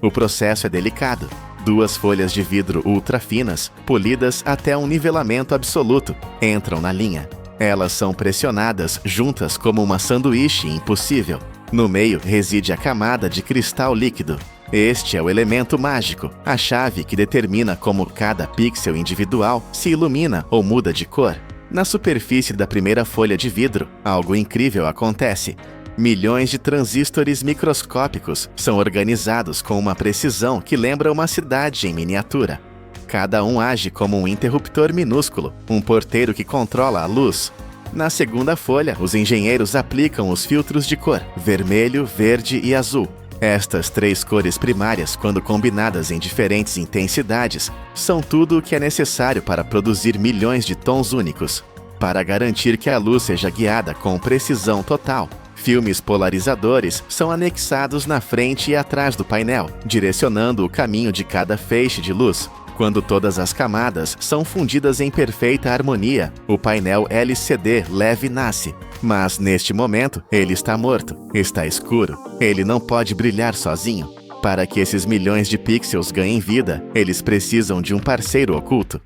O processo é delicado. 2 folhas de vidro ultra finas, polidas até um nivelamento absoluto, entram na linha. Elas são pressionadas juntas como uma sanduíche impossível. No meio reside a camada de cristal líquido. Este é o elemento mágico, a chave que determina como cada pixel individual se ilumina ou muda de cor. Na superfície da primeira folha de vidro, algo incrível acontece. Milhões de transistores microscópicos são organizados com uma precisão que lembra uma cidade em miniatura. Cada um age como um interruptor minúsculo, um porteiro que controla a luz. Na segunda folha, os engenheiros aplicam os filtros de cor: vermelho, verde e azul. Estas 3 cores primárias, quando combinadas em diferentes intensidades, são tudo o que é necessário para produzir milhões de tons únicos. Para garantir que a luz seja guiada com precisão total, filmes polarizadores são anexados na frente e atrás do painel, direcionando o caminho de cada feixe de luz. Quando todas as camadas são fundidas em perfeita harmonia, o painel LCD leve nasce. Mas, neste momento, ele está morto, está escuro. Ele não pode brilhar sozinho. Para que esses milhões de pixels ganhem vida, eles precisam de um parceiro oculto.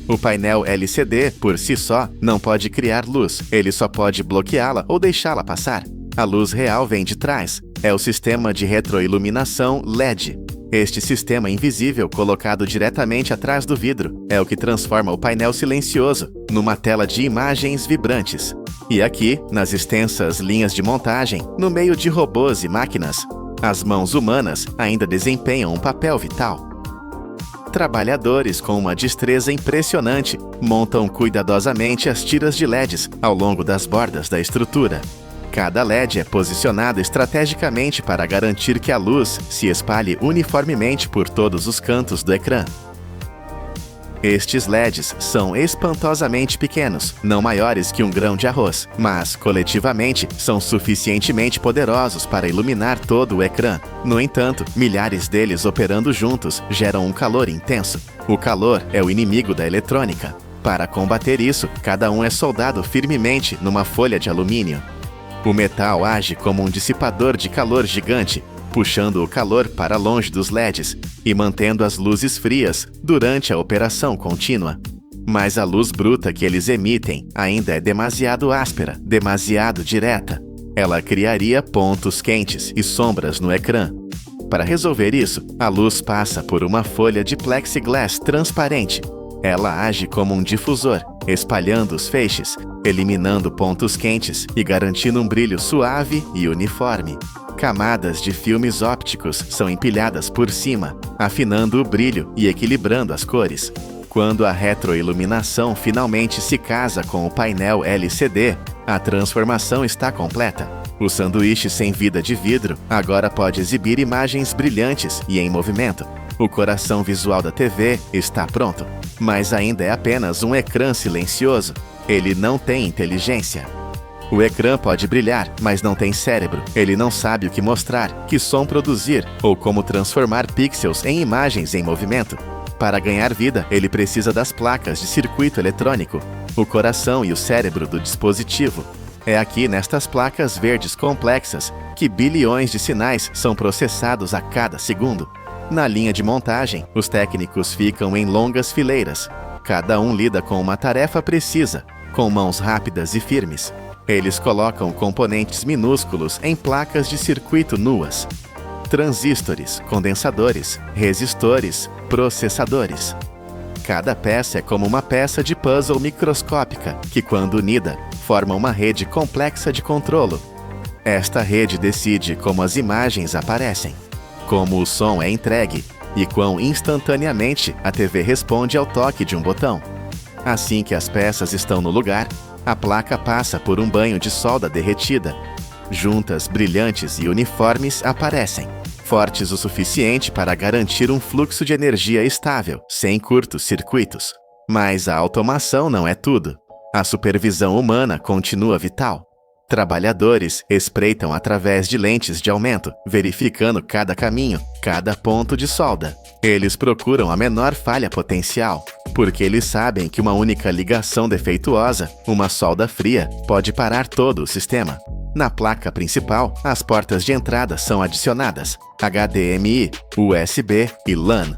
O painel LCD, por si só, não pode criar luz. Ele só pode bloqueá-la ou deixá-la passar. A luz real vem de trás. É o sistema de retroiluminação LED. Este sistema invisível, colocado diretamente atrás do vidro, é o que transforma o painel silencioso numa tela de imagens vibrantes. E aqui, nas extensas linhas de montagem, no meio de robôs e máquinas, as mãos humanas ainda desempenham um papel vital. Trabalhadores com uma destreza impressionante montam cuidadosamente as tiras de LEDs ao longo das bordas da estrutura. Cada LED é posicionado estrategicamente para garantir que a luz se espalhe uniformemente por todos os cantos do ecrã. Estes LEDs são espantosamente pequenos, não maiores que um grão de arroz, mas, coletivamente, são suficientemente poderosos para iluminar todo o ecrã. No entanto, milhares deles operando juntos geram um calor intenso. O calor é o inimigo da eletrônica. Para combater isso, cada um é soldado firmemente numa folha de alumínio. O metal age como um dissipador de calor gigante, puxando o calor para longe dos LEDs e mantendo as luzes frias durante a operação contínua. Mas a luz bruta que eles emitem ainda é demasiado áspera, demasiado direta. Ela criaria pontos quentes e sombras no ecrã. Para resolver isso, a luz passa por uma folha de plexiglass transparente. Ela age como um difusor, espalhando os feixes, eliminando pontos quentes e garantindo um brilho suave e uniforme. Camadas de filmes ópticos são empilhadas por cima, afinando o brilho e equilibrando as cores. Quando a retroiluminação finalmente se casa com o painel LCD, a transformação está completa. O sanduíche sem vida de vidro agora pode exibir imagens brilhantes e em movimento. O coração visual da TV está pronto, mas ainda é apenas um ecrã silencioso. Ele não tem inteligência. O ecrã pode brilhar, mas não tem cérebro. Ele não sabe o que mostrar, que som produzir ou como transformar pixels em imagens em movimento. Para ganhar vida, ele precisa das placas de circuito eletrônico, o coração e o cérebro do dispositivo. É aqui, nestas placas verdes complexas, que bilhões de sinais são processados a cada segundo. Na linha de montagem, os técnicos ficam em longas fileiras. Cada um lida com uma tarefa precisa, com mãos rápidas e firmes. Eles colocam componentes minúsculos em placas de circuito nuas. Transistores, condensadores, resistores, processadores. Cada peça é como uma peça de puzzle microscópica que, quando unida, forma uma rede complexa de controlo. Esta rede decide como as imagens aparecem, como o som é entregue e quão instantaneamente a TV responde ao toque de um botão. Assim que as peças estão no lugar, a placa passa por um banho de solda derretida. Juntas, brilhantes e uniformes aparecem, fortes o suficiente para garantir um fluxo de energia estável, sem curtos-circuitos. Mas a automação não é tudo. A supervisão humana continua vital. Trabalhadores espreitam através de lentes de aumento, verificando cada caminho, cada ponto de solda. Eles procuram a menor falha potencial, porque eles sabem que uma única ligação defeituosa, uma solda fria, pode parar todo o sistema. Na placa principal, as portas de entrada são adicionadas: HDMI, USB e LAN.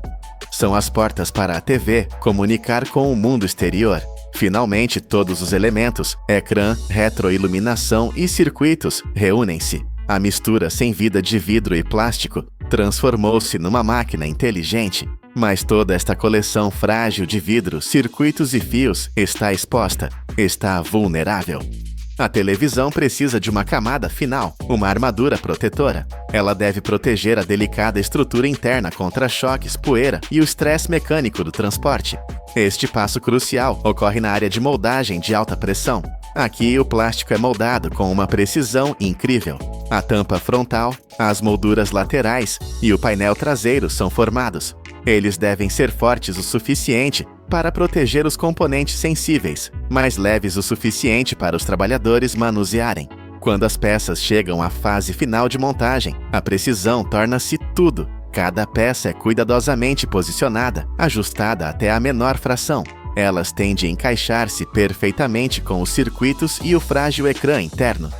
São as portas para a TV comunicar com o mundo exterior. Finalmente, todos os elementos, ecrã, retroiluminação e circuitos, reúnem-se. A mistura sem vida de vidro e plástico transformou-se numa máquina inteligente. Mas toda esta coleção frágil de vidro, circuitos e fios está exposta, está vulnerável. A televisão precisa de uma camada final, uma armadura protetora. Ela deve proteger a delicada estrutura interna contra choques, poeira e o estresse mecânico do transporte. Este passo crucial ocorre na área de moldagem de alta pressão. Aqui, o plástico é moldado com uma precisão incrível. A tampa frontal, as molduras laterais e o painel traseiro são formados. Eles devem ser fortes o suficiente para proteger os componentes sensíveis, mas leves o suficiente para os trabalhadores manusearem. Quando as peças chegam à fase final de montagem, a precisão torna-se tudo. Cada peça é cuidadosamente posicionada, ajustada até a menor fração. Elas têm de encaixar-se perfeitamente com os circuitos e o frágil ecrã interno.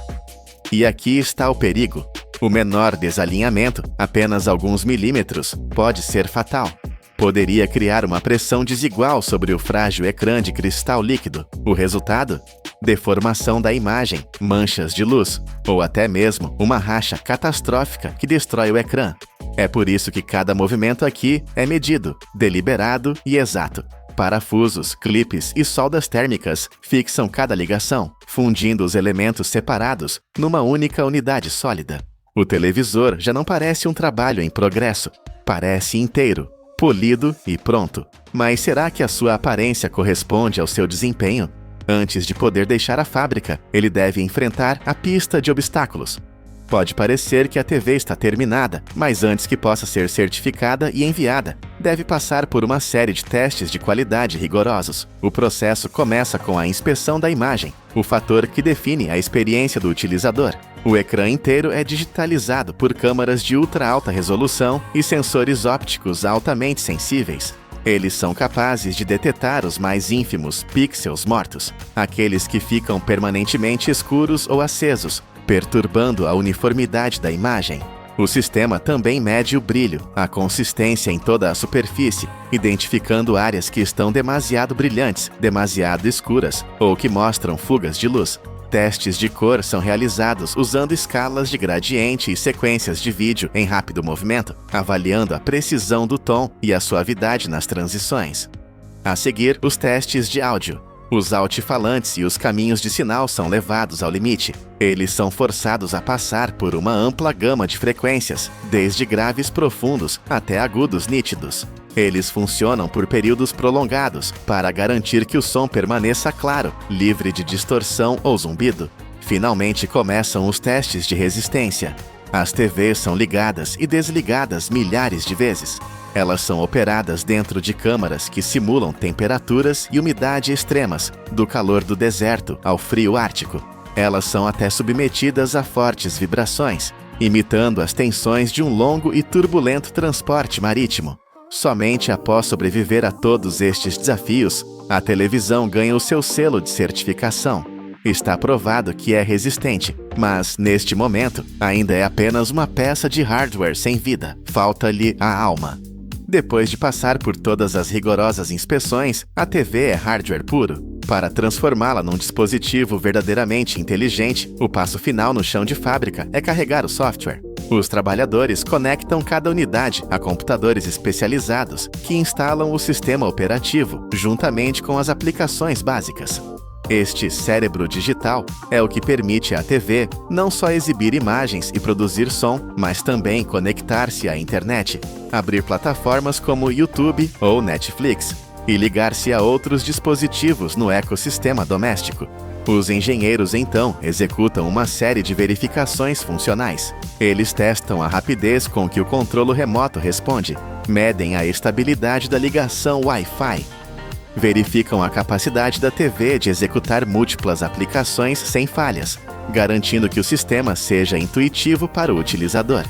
E aqui está o perigo. O menor desalinhamento, apenas alguns milímetros, pode ser fatal. Poderia criar uma pressão desigual sobre o frágil ecrã de cristal líquido. O resultado? Deformação da imagem, manchas de luz, ou até mesmo uma racha catastrófica que destrói o ecrã. É por isso que cada movimento aqui é medido, deliberado e exato. Parafusos, clipes e soldas térmicas fixam cada ligação, fundindo os elementos separados numa única unidade sólida. O televisor já não parece um trabalho em progresso, parece inteiro, polido e pronto. Mas será que a sua aparência corresponde ao seu desempenho? Antes de poder deixar a fábrica, ele deve enfrentar a pista de obstáculos. Pode parecer que a TV está terminada, mas antes que possa ser certificada e enviada, deve passar por uma série de testes de qualidade rigorosos. O processo começa com a inspeção da imagem, o fator que define a experiência do utilizador. O ecrã inteiro é digitalizado por câmaras de ultra alta resolução e sensores ópticos altamente sensíveis. Eles são capazes de detectar os mais ínfimos pixels mortos, aqueles que ficam permanentemente escuros ou acesos, perturbando a uniformidade da imagem. O sistema também mede o brilho, a consistência em toda a superfície, identificando áreas que estão demasiado brilhantes, demasiado escuras ou que mostram fugas de luz. Testes de cor são realizados usando escalas de gradiente e sequências de vídeo em rápido movimento, avaliando a precisão do tom e a suavidade nas transições. A seguir, os testes de áudio. Os altifalantes e os caminhos de sinal são levados ao limite. Eles são forçados a passar por uma ampla gama de frequências, desde graves profundos até agudos nítidos. Eles funcionam por períodos prolongados para garantir que o som permaneça claro, livre de distorção ou zumbido. Finalmente começam os testes de resistência. As TVs são ligadas e desligadas milhares de vezes. Elas são operadas dentro de câmaras que simulam temperaturas e umidade extremas, do calor do deserto ao frio ártico. Elas são até submetidas a fortes vibrações, imitando as tensões de um longo e turbulento transporte marítimo. Somente após sobreviver a todos estes desafios, a televisão ganha o seu selo de certificação. Está provado que é resistente, mas, neste momento, ainda é apenas uma peça de hardware sem vida. Falta-lhe a alma. Depois de passar por todas as rigorosas inspeções, a TV é hardware puro. Para transformá-la num dispositivo verdadeiramente inteligente, o passo final no chão de fábrica é carregar o software. Os trabalhadores conectam cada unidade a computadores especializados que instalam o sistema operativo, juntamente com as aplicações básicas. Este cérebro digital é o que permite à TV não só exibir imagens e produzir som, mas também conectar-se à internet, abrir plataformas como YouTube ou Netflix e ligar-se a outros dispositivos no ecossistema doméstico. Os engenheiros, então, executam uma série de verificações funcionais. Eles testam a rapidez com que o controle remoto responde, medem a estabilidade da ligação Wi-Fi, verificam a capacidade da TV de executar múltiplas aplicações sem falhas, garantindo que o sistema seja intuitivo para o utilizador.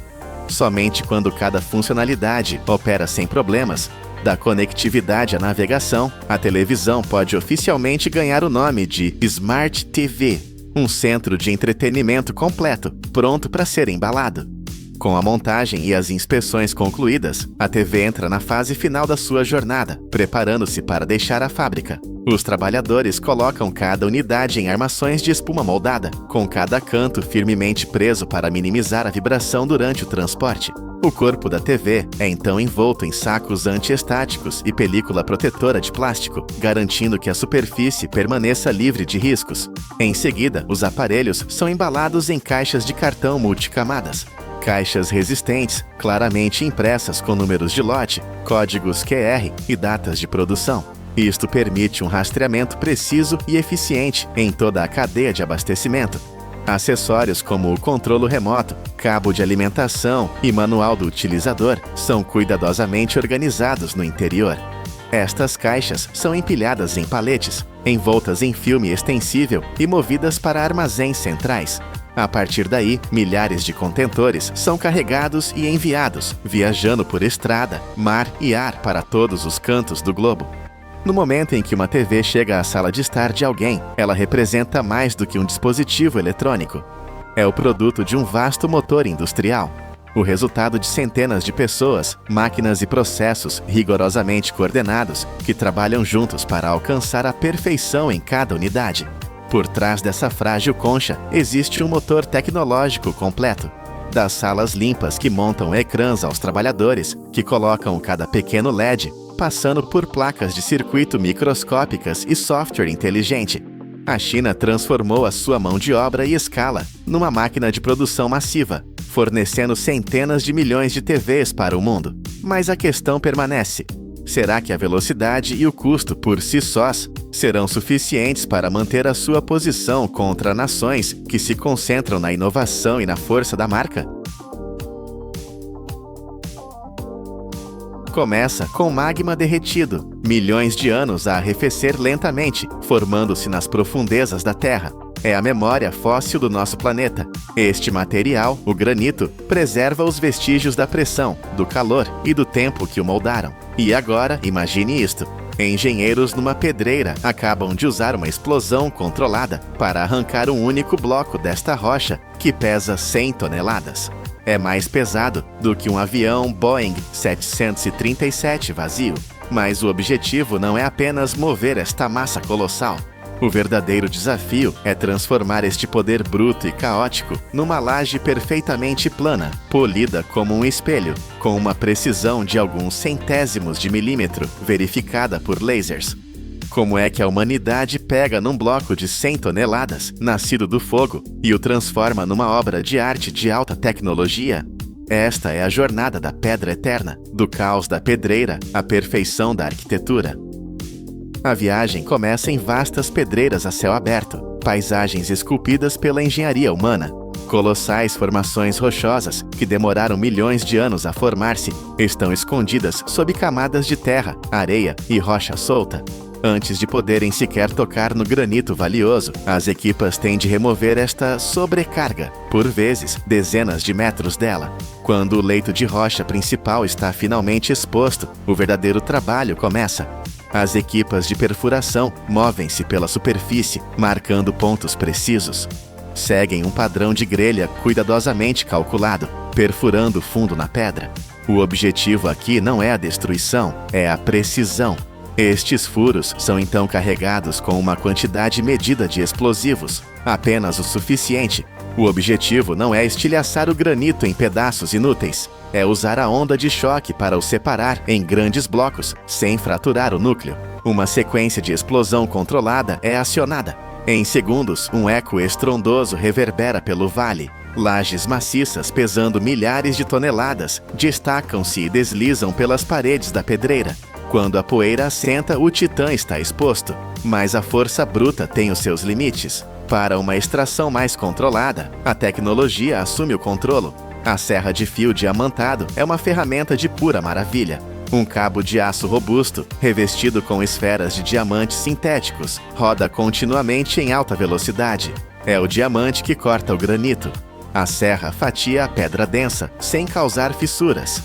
Somente quando cada funcionalidade opera sem problemas, da conectividade à navegação, a televisão pode oficialmente ganhar o nome de Smart TV, um centro de entretenimento completo, pronto para ser embalado. Com a montagem e as inspeções concluídas, a TV entra na fase final da sua jornada, preparando-se para deixar a fábrica. Os trabalhadores colocam cada unidade em armações de espuma moldada, com cada canto firmemente preso para minimizar a vibração durante o transporte. O corpo da TV é então envolto em sacos antiestáticos e película protetora de plástico, garantindo que a superfície permaneça livre de riscos. Em seguida, os aparelhos são embalados em caixas de cartão multicamadas. Caixas resistentes, claramente impressas com números de lote, códigos QR e datas de produção. Isto permite um rastreamento preciso e eficiente em toda a cadeia de abastecimento. Acessórios como o controle remoto, cabo de alimentação e manual do utilizador são cuidadosamente organizados no interior. Estas caixas são empilhadas em paletes, envoltas em filme extensível e movidas para armazéns centrais. A partir daí, milhares de contentores são carregados e enviados, viajando por estrada, mar e ar para todos os cantos do globo. No momento em que uma TV chega à sala de estar de alguém, ela representa mais do que um dispositivo eletrônico. É o produto de um vasto motor industrial, o resultado de centenas de pessoas, máquinas e processos rigorosamente coordenados que trabalham juntos para alcançar a perfeição em cada unidade. Por trás dessa frágil concha existe um motor tecnológico completo. Das salas limpas que montam ecrãs aos trabalhadores, que colocam cada pequeno LED, passando por placas de circuito microscópicas e software inteligente. A China transformou a sua mão de obra e escala numa máquina de produção massiva, fornecendo centenas de milhões de TVs para o mundo. Mas a questão permanece: será que a velocidade e o custo por si sós serão suficientes para manter a sua posição contra nações que se concentram na inovação e na força da marca? Começa com magma derretido, milhões de anos a arrefecer lentamente, formando-se nas profundezas da Terra. É a memória fóssil do nosso planeta. Este material, o granito, preserva os vestígios da pressão, do calor e do tempo que o moldaram. E agora, imagine isto: engenheiros numa pedreira acabam de usar uma explosão controlada para arrancar um único bloco desta rocha que pesa 100 toneladas. É mais pesado do que um avião Boeing 737 vazio. Mas o objetivo não é apenas mover esta massa colossal. O verdadeiro desafio é transformar este poder bruto e caótico numa laje perfeitamente plana, polida como um espelho, com uma precisão de alguns centésimos de milímetro, verificada por lasers. Como é que a humanidade pega num bloco de 100 toneladas, nascido do fogo, e o transforma numa obra de arte de alta tecnologia? Esta é a jornada da pedra eterna, do caos da pedreira à perfeição da arquitetura. A viagem começa em vastas pedreiras a céu aberto, paisagens esculpidas pela engenharia humana. Colossais formações rochosas, que demoraram milhões de anos a formar-se, estão escondidas sob camadas de terra, areia e rocha solta. Antes de poderem sequer tocar no granito valioso, as equipas têm de remover esta sobrecarga, por vezes dezenas de metros dela. Quando o leito de rocha principal está finalmente exposto, o verdadeiro trabalho começa. As equipas de perfuração movem-se pela superfície, marcando pontos precisos. Seguem um padrão de grelha cuidadosamente calculado, perfurando fundo na pedra. O objetivo aqui não é a destruição, é a precisão. Estes furos são então carregados com uma quantidade medida de explosivos, apenas o suficiente. O objetivo não é estilhaçar o granito em pedaços inúteis, é usar a onda de choque para o separar em grandes blocos, sem fraturar o núcleo. Uma sequência de explosão controlada é acionada. Em segundos, um eco estrondoso reverbera pelo vale. Lajes maciças pesando milhares de toneladas destacam-se e deslizam pelas paredes da pedreira. Quando a poeira assenta, o titã está exposto, mas a força bruta tem os seus limites. Para uma extração mais controlada, a tecnologia assume o controlo. A serra de fio diamantado é uma ferramenta de pura maravilha. Um cabo de aço robusto, revestido com esferas de diamantes sintéticos, roda continuamente em alta velocidade. É o diamante que corta o granito. A serra fatia a pedra densa, sem causar fissuras.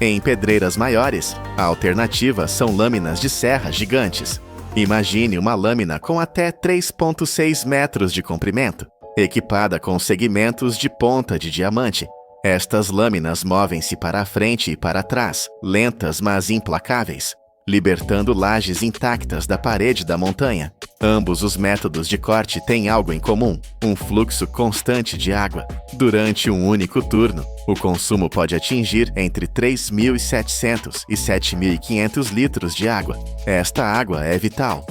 Em pedreiras maiores, a alternativa são lâminas de serra gigantes. Imagine uma lâmina com até 3,6 metros de comprimento, equipada com segmentos de ponta de diamante. Estas lâminas movem-se para a frente e para trás, lentas mas implacáveis. libertando lajes intactas da parede da montanha. Ambos os métodos de corte têm algo em comum: um fluxo constante de água. Durante um único turno, o consumo pode atingir entre 3.700 e 7.500 litros de água. Esta água é vital.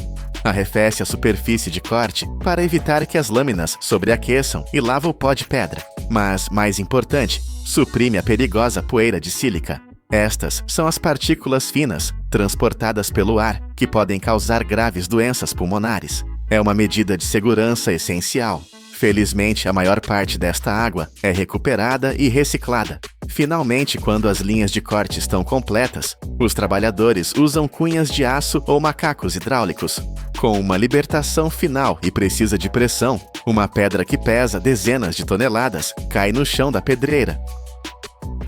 Arrefece a superfície de corte para evitar que as lâminas sobreaqueçam e lava o pó de pedra. Mas, mais importante, suprime a perigosa poeira de sílica. Estas são as partículas finas, transportadas pelo ar, que podem causar graves doenças pulmonares. É uma medida de segurança essencial. Felizmente, a maior parte desta água é recuperada e reciclada. Finalmente, quando as linhas de corte estão completas, os trabalhadores usam cunhas de aço ou macacos hidráulicos. Com uma libertação final e precisa de pressão, uma pedra que pesa dezenas de toneladas cai no chão da pedreira.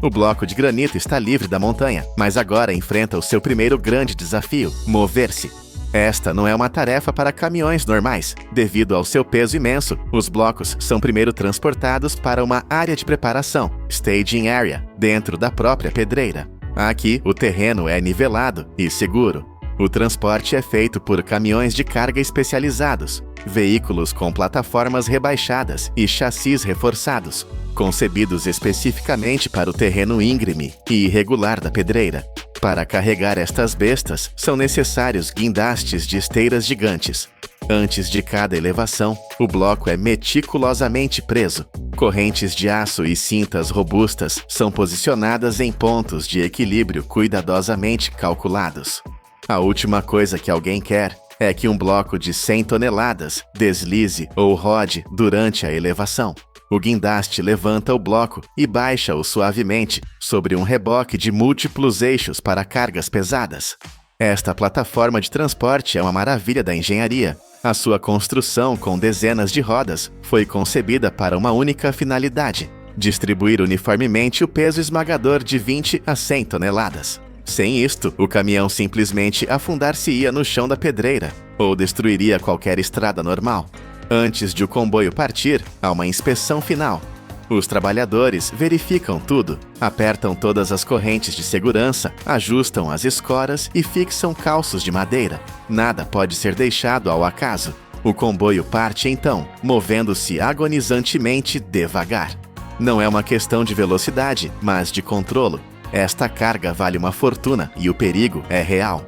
O bloco de granito está livre da montanha, mas agora enfrenta o seu primeiro grande desafio: mover-se. Esta não é uma tarefa para caminhões normais. Devido ao seu peso imenso, os blocos são primeiro transportados para uma área de preparação, staging area, dentro da própria pedreira. Aqui, o terreno é nivelado e seguro. O transporte é feito por caminhões de carga especializados, veículos com plataformas rebaixadas e chassis reforçados, concebidos especificamente para o terreno íngreme e irregular da pedreira. Para carregar estas bestas, são necessários guindastes de esteiras gigantes. Antes de cada elevação, o bloco é meticulosamente preso. Correntes de aço e cintas robustas são posicionadas em pontos de equilíbrio cuidadosamente calculados. A última coisa que alguém quer é que um bloco de 100 toneladas deslize ou rode durante a elevação. O guindaste levanta o bloco e baixa-o suavemente sobre um reboque de múltiplos eixos para cargas pesadas. Esta plataforma de transporte é uma maravilha da engenharia. A sua construção com dezenas de rodas foi concebida para uma única finalidade: distribuir uniformemente o peso esmagador de 20 a 100 toneladas. Sem isto, o caminhão simplesmente afundar-se-ia no chão da pedreira ou destruiria qualquer estrada normal. Antes de o comboio partir, há uma inspeção final. Os trabalhadores verificam tudo, apertam todas as correntes de segurança, ajustam as escoras e fixam calços de madeira. Nada pode ser deixado ao acaso. O comboio parte então, movendo-se agonizantemente devagar. Não é uma questão de velocidade, mas de controlo. Esta carga vale uma fortuna e o perigo é real.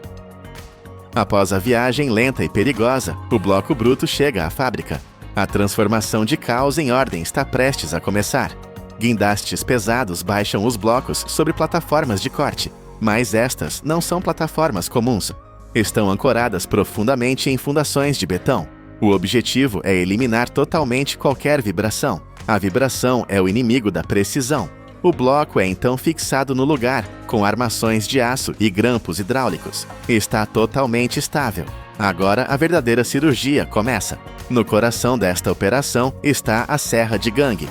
Após a viagem lenta e perigosa, o bloco bruto chega à fábrica. A transformação de caos em ordem está prestes a começar. Guindastes pesados baixam os blocos sobre plataformas de corte, mas estas não são plataformas comuns. Estão ancoradas profundamente em fundações de betão. O objetivo é eliminar totalmente qualquer vibração. A vibração é o inimigo da precisão. O bloco é então fixado no lugar, com armações de aço e grampos hidráulicos. Está totalmente estável. Agora a verdadeira cirurgia começa. No coração desta operação está a serra de Gang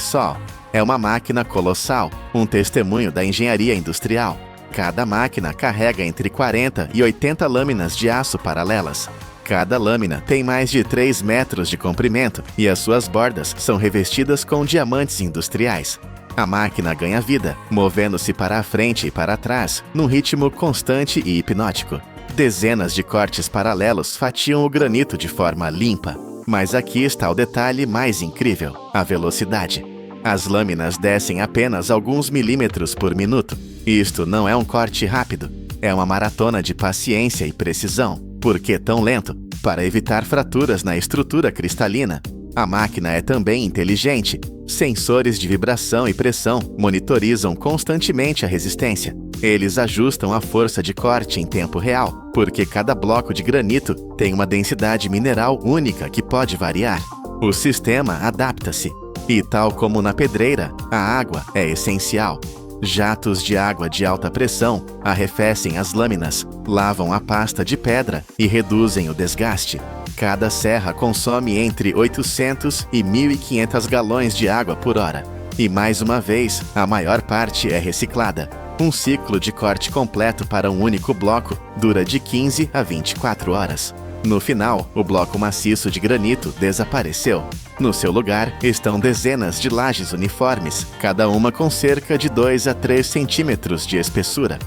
Saw. É uma máquina colossal, um testemunho da engenharia industrial. Cada máquina carrega entre 40 e 80 lâminas de aço paralelas. Cada lâmina tem mais de 3 metros de comprimento e as suas bordas são revestidas com diamantes industriais. A máquina ganha vida, movendo-se para a frente e para trás, num ritmo constante e hipnótico. Dezenas de cortes paralelos fatiam o granito de forma limpa. Mas aqui está o detalhe mais incrível: a velocidade. As lâminas descem apenas alguns milímetros por minuto. Isto não é um corte rápido, é uma maratona de paciência e precisão. Por que tão lento? Para evitar fraturas na estrutura cristalina. A máquina é também inteligente. Sensores de vibração e pressão monitorizam constantemente a resistência. Eles ajustam a força de corte em tempo real, porque cada bloco de granito tem uma densidade mineral única que pode variar. O sistema adapta-se. E tal como na pedreira, a água é essencial. Jatos de água de alta pressão arrefecem as lâminas, lavam a pasta de pedra e reduzem o desgaste. Cada serra consome entre 800 e 1.500 galões de água por hora. E mais uma vez, a maior parte é reciclada. Um ciclo de corte completo para um único bloco dura de 15 a 24 horas. No final, o bloco maciço de granito desapareceu. No seu lugar estão dezenas de lajes uniformes, cada uma com cerca de 2 a 3 centímetros de espessura.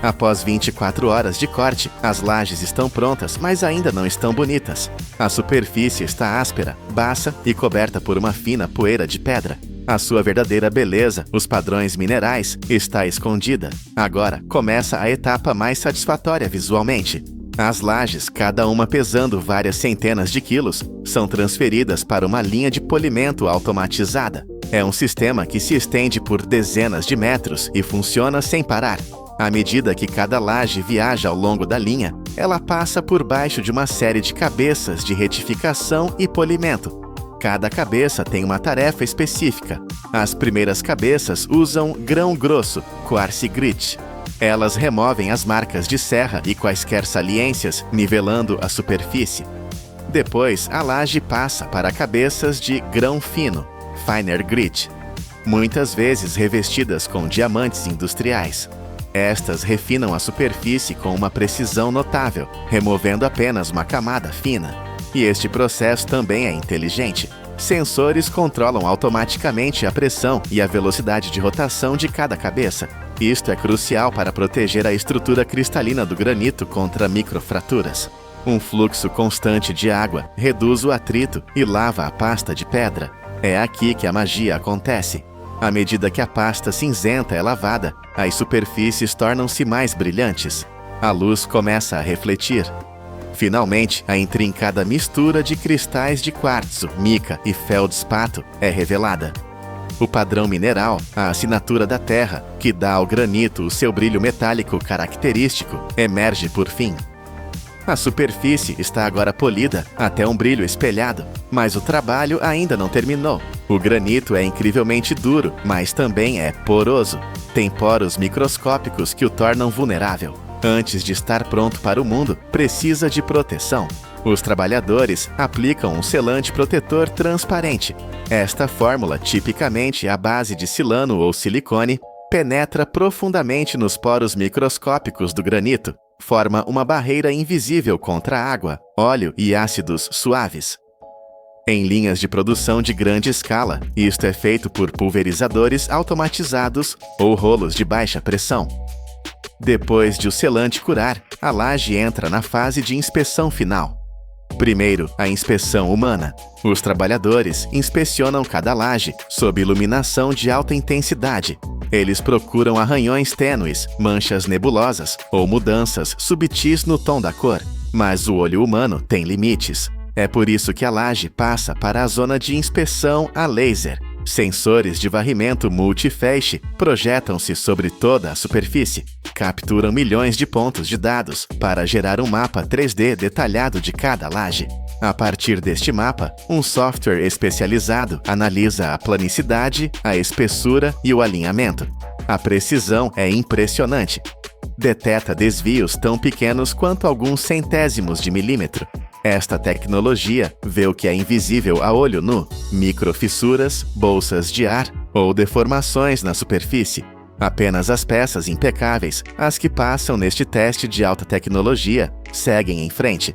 Após 24 horas de corte, as lajes estão prontas, mas ainda não estão bonitas. A superfície está áspera, baixa e coberta por uma fina poeira de pedra. A sua verdadeira beleza, os padrões minerais, está escondida. Agora começa a etapa mais satisfatória visualmente. As lajes, cada uma pesando várias centenas de quilos, são transferidas para uma linha de polimento automatizada. É um sistema que se estende por dezenas de metros e funciona sem parar. À medida que cada laje viaja ao longo da linha, ela passa por baixo de uma série de cabeças de retificação e polimento. Cada cabeça tem uma tarefa específica. As primeiras cabeças usam grão grosso, quartz grit. Elas removem as marcas de serra e quaisquer saliências, nivelando a superfície. Depois, a laje passa para cabeças de grão fino, finer grit, muitas vezes revestidas com diamantes industriais. Estas refinam a superfície com uma precisão notável, removendo apenas uma camada fina. E este processo também é inteligente. Sensores controlam automaticamente a pressão e a velocidade de rotação de cada cabeça. Isto é crucial para proteger a estrutura cristalina do granito contra microfraturas. Um fluxo constante de água reduz o atrito e lava a pasta de pedra. É aqui que a magia acontece. À medida que a pasta cinzenta é lavada, as superfícies tornam-se mais brilhantes. A luz começa a refletir. Finalmente, a intrincada mistura de cristais de quartzo, mica e feldspato é revelada. O padrão mineral, a assinatura da terra, que dá ao granito o seu brilho metálico característico, emerge por fim. A superfície está agora polida até um brilho espelhado, mas o trabalho ainda não terminou. O granito é incrivelmente duro, mas também é poroso. Tem poros microscópicos que o tornam vulnerável. Antes de estar pronto para o mundo, precisa de proteção. Os trabalhadores aplicam um selante protetor transparente. Esta fórmula, tipicamente à base de silano ou silicone, penetra profundamente nos poros microscópicos do granito. Forma uma barreira invisível contra água, óleo e ácidos suaves. Em linhas de produção de grande escala, isto é feito por pulverizadores automatizados ou rolos de baixa pressão. Depois de o selante curar, a laje entra na fase de inspeção final. Primeiro, a inspeção humana. Os trabalhadores inspecionam cada laje sob iluminação de alta intensidade. Eles procuram arranhões tênues, manchas nebulosas ou mudanças subtis no tom da cor. Mas o olho humano tem limites. É por isso que a laje passa para a zona de inspeção a laser. Sensores de varrimento multifeixe projetam-se sobre toda a superfície. Capturam milhões de pontos de dados para gerar um mapa 3D detalhado de cada laje. A partir deste mapa, um software especializado analisa a planicidade, a espessura e o alinhamento. A precisão é impressionante. Deteta desvios tão pequenos quanto alguns centésimos de milímetro. Esta tecnologia vê o que é invisível a olho nu: microfissuras, bolsas de ar ou deformações na superfície. Apenas as peças impecáveis, as que passam neste teste de alta tecnologia, seguem em frente.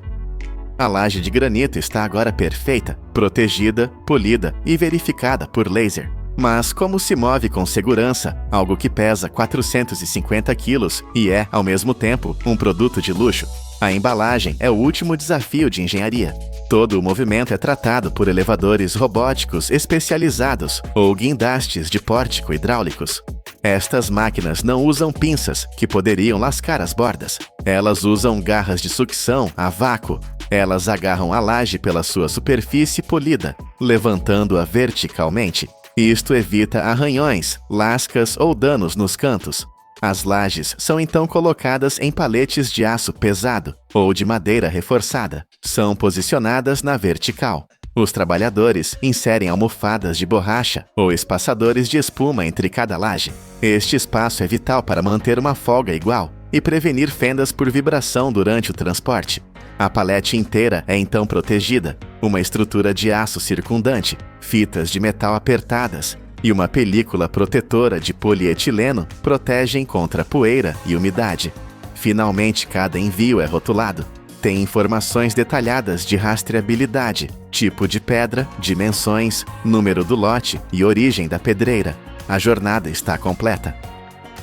A laje de granito está agora perfeita, protegida, polida e verificada por laser. Mas como se move com segurança algo que pesa 450 quilos e é, ao mesmo tempo, um produto de luxo? A embalagem é o último desafio de engenharia. Todo o movimento é tratado por elevadores robóticos especializados ou guindastes de pórtico hidráulicos. Estas máquinas não usam pinças, que poderiam lascar as bordas. Elas usam garras de sucção a vácuo. Elas agarram a laje pela sua superfície polida, levantando-a verticalmente. Isto evita arranhões, lascas ou danos nos cantos. As lajes são então colocadas em paletes de aço pesado ou de madeira reforçada. São posicionadas na vertical. Os trabalhadores inserem almofadas de borracha ou espaçadores de espuma entre cada laje. Este espaço é vital para manter uma folga igual e prevenir fendas por vibração durante o transporte. A palete inteira é então protegida, uma estrutura de aço circundante, fitas de metal apertadas e uma película protetora de polietileno protegem contra poeira e umidade. Finalmente, cada envio é rotulado. Tem informações detalhadas de rastreabilidade, tipo de pedra, dimensões, número do lote e origem da pedreira. A jornada está completa.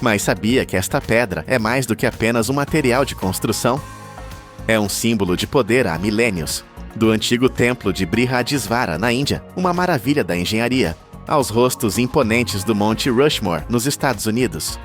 Mas sabia que esta pedra é mais do que apenas um material de construção? É um símbolo de poder há milênios. Do antigo templo de Brihadisvara, na Índia, uma maravilha da engenharia, aos rostos imponentes do Monte Rushmore, nos Estados Unidos.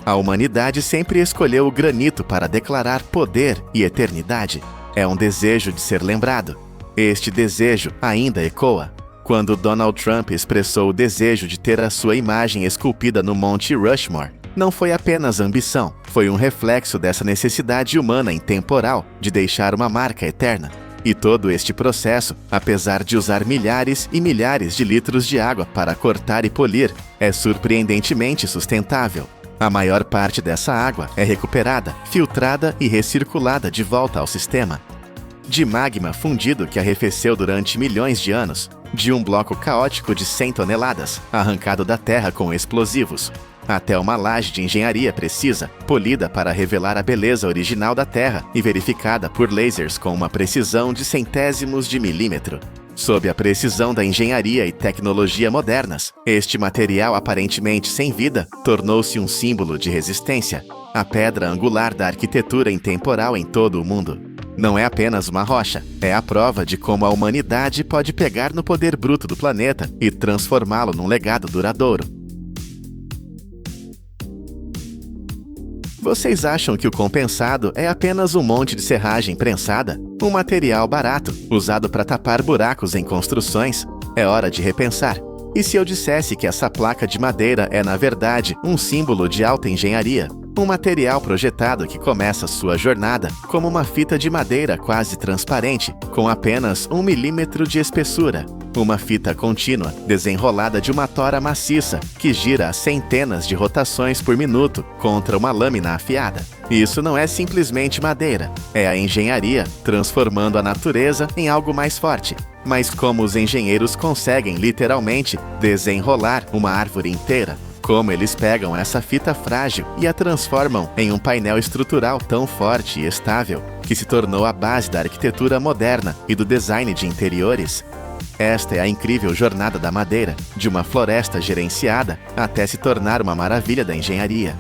A humanidade sempre escolheu o granito para declarar poder e eternidade. É um desejo de ser lembrado. Este desejo ainda ecoa. Quando Donald Trump expressou o desejo de ter a sua imagem esculpida no Monte Rushmore, não foi apenas ambição, foi um reflexo dessa necessidade humana intemporal de deixar uma marca eterna. E todo este processo, apesar de usar milhares e milhares de litros de água para cortar e polir, é surpreendentemente sustentável. A maior parte dessa água é recuperada, filtrada e recirculada de volta ao sistema. De magma fundido que arrefeceu durante milhões de anos, de um bloco caótico de 100 toneladas, arrancado da terra com explosivos, até uma laje de engenharia precisa, polida para revelar a beleza original da Terra e verificada por lasers com uma precisão de centésimos de milímetro. Sob a precisão da engenharia e tecnologia modernas, este material aparentemente sem vida tornou-se um símbolo de resistência, a pedra angular da arquitetura intemporal em todo o mundo. Não é apenas uma rocha, é a prova de como a humanidade pode pegar no poder bruto do planeta e transformá-lo num legado duradouro. Vocês acham que o compensado é apenas um monte de serragem prensada? Um material barato, usado para tapar buracos em construções? É hora de repensar. E se eu dissesse que essa placa de madeira é, na verdade, um símbolo de alta engenharia? Um material projetado que começa sua jornada como uma fita de madeira quase transparente, com apenas 1 milímetro de espessura. Uma fita contínua, desenrolada de uma tora maciça, que gira a centenas de rotações por minuto contra uma lâmina afiada. Isso não é simplesmente madeira, é a engenharia transformando a natureza em algo mais forte. Mas como os engenheiros conseguem literalmente desenrolar uma árvore inteira? Como eles pegam essa fita frágil e a transformam em um painel estrutural tão forte e estável que se tornou a base da arquitetura moderna e do design de interiores? Esta é a incrível jornada da madeira, de uma floresta gerenciada até se tornar uma maravilha da engenharia.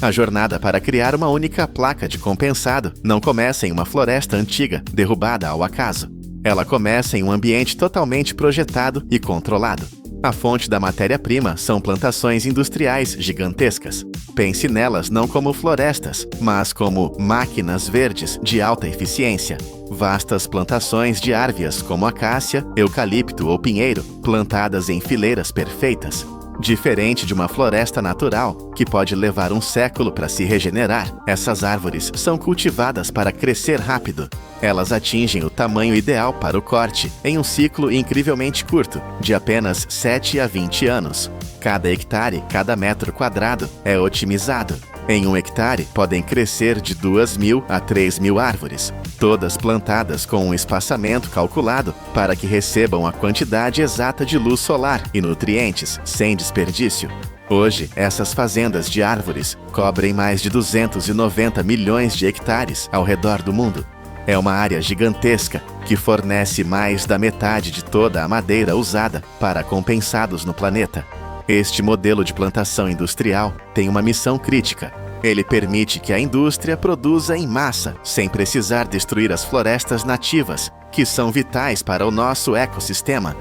A jornada para criar uma única placa de compensado não começa em uma floresta antiga, derrubada ao acaso. Ela começa em um ambiente totalmente projetado e controlado. A fonte da matéria-prima são plantações industriais gigantescas. Pense nelas não como florestas, mas como máquinas verdes de alta eficiência. Vastas plantações de árvores como acácia, eucalipto ou pinheiro, plantadas em fileiras perfeitas. Diferente de uma floresta natural, que pode levar um século para se regenerar, essas árvores são cultivadas para crescer rápido. Elas atingem o tamanho ideal para o corte, em um ciclo incrivelmente curto, de apenas 7 a 20 anos. Cada hectare, cada metro quadrado, é otimizado. Em 1 hectare, podem crescer de 2.000 a 3.000 árvores, todas plantadas com um espaçamento calculado para que recebam a quantidade exata de luz solar e nutrientes, sem desperdício. Hoje, essas fazendas de árvores cobrem mais de 290 milhões de hectares ao redor do mundo. É uma área gigantesca que fornece mais da metade de toda a madeira usada para compensados no planeta. Este modelo de plantação industrial tem uma missão crítica. Ele permite que a indústria produza em massa, sem precisar destruir as florestas nativas, que são vitais para o nosso ecossistema.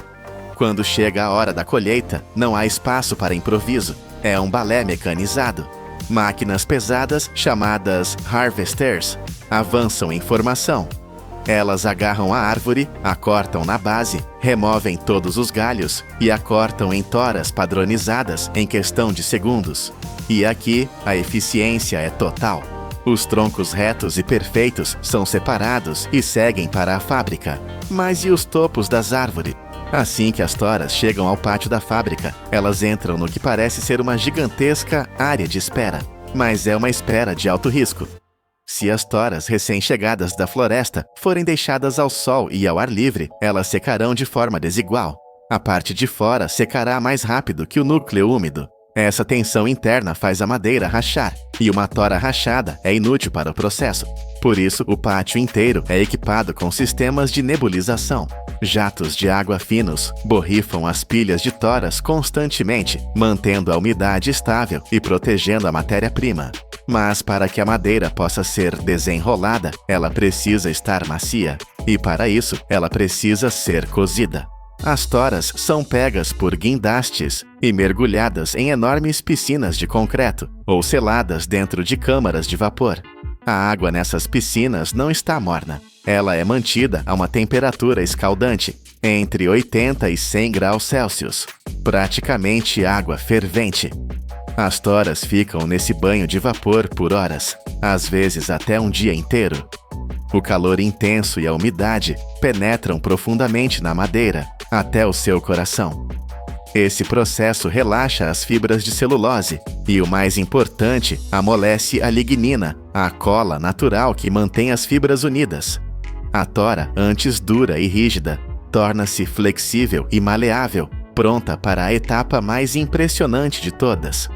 Quando chega a hora da colheita, não há espaço para improviso. É um balé mecanizado. Máquinas pesadas, chamadas harvesters, avançam em formação. Elas agarram a árvore, a cortam na base, removem todos os galhos e a cortam em toras padronizadas em questão de segundos. E aqui, a eficiência é total. Os troncos retos e perfeitos são separados e seguem para a fábrica. Mas e os topos das árvores? Assim que as toras chegam ao pátio da fábrica, elas entram no que parece ser uma gigantesca área de espera. Mas é uma espera de alto risco. Se as toras recém-chegadas da floresta forem deixadas ao sol e ao ar livre, elas secarão de forma desigual. A parte de fora secará mais rápido que o núcleo úmido. Essa tensão interna faz a madeira rachar, e uma tora rachada é inútil para o processo. Por isso, o pátio inteiro é equipado com sistemas de nebulização. Jatos de água finos borrifam as pilhas de toras constantemente, mantendo a umidade estável e protegendo a matéria-prima. Mas para que a madeira possa ser desenrolada, ela precisa estar macia, e para isso ela precisa ser cozida. As toras são pegas por guindastes e mergulhadas em enormes piscinas de concreto ou seladas dentro de câmaras de vapor. A água nessas piscinas não está morna. Ela é mantida a uma temperatura escaldante, entre 80 e 100 graus Celsius, praticamente água fervente. As toras ficam nesse banho de vapor por horas, às vezes até um dia inteiro. O calor intenso e a umidade penetram profundamente na madeira, até o seu coração. Esse processo relaxa as fibras de celulose e, o mais importante, amolece a lignina, a cola natural que mantém as fibras unidas. A tora, antes dura e rígida, torna-se flexível e maleável, pronta para a etapa mais impressionante de todas.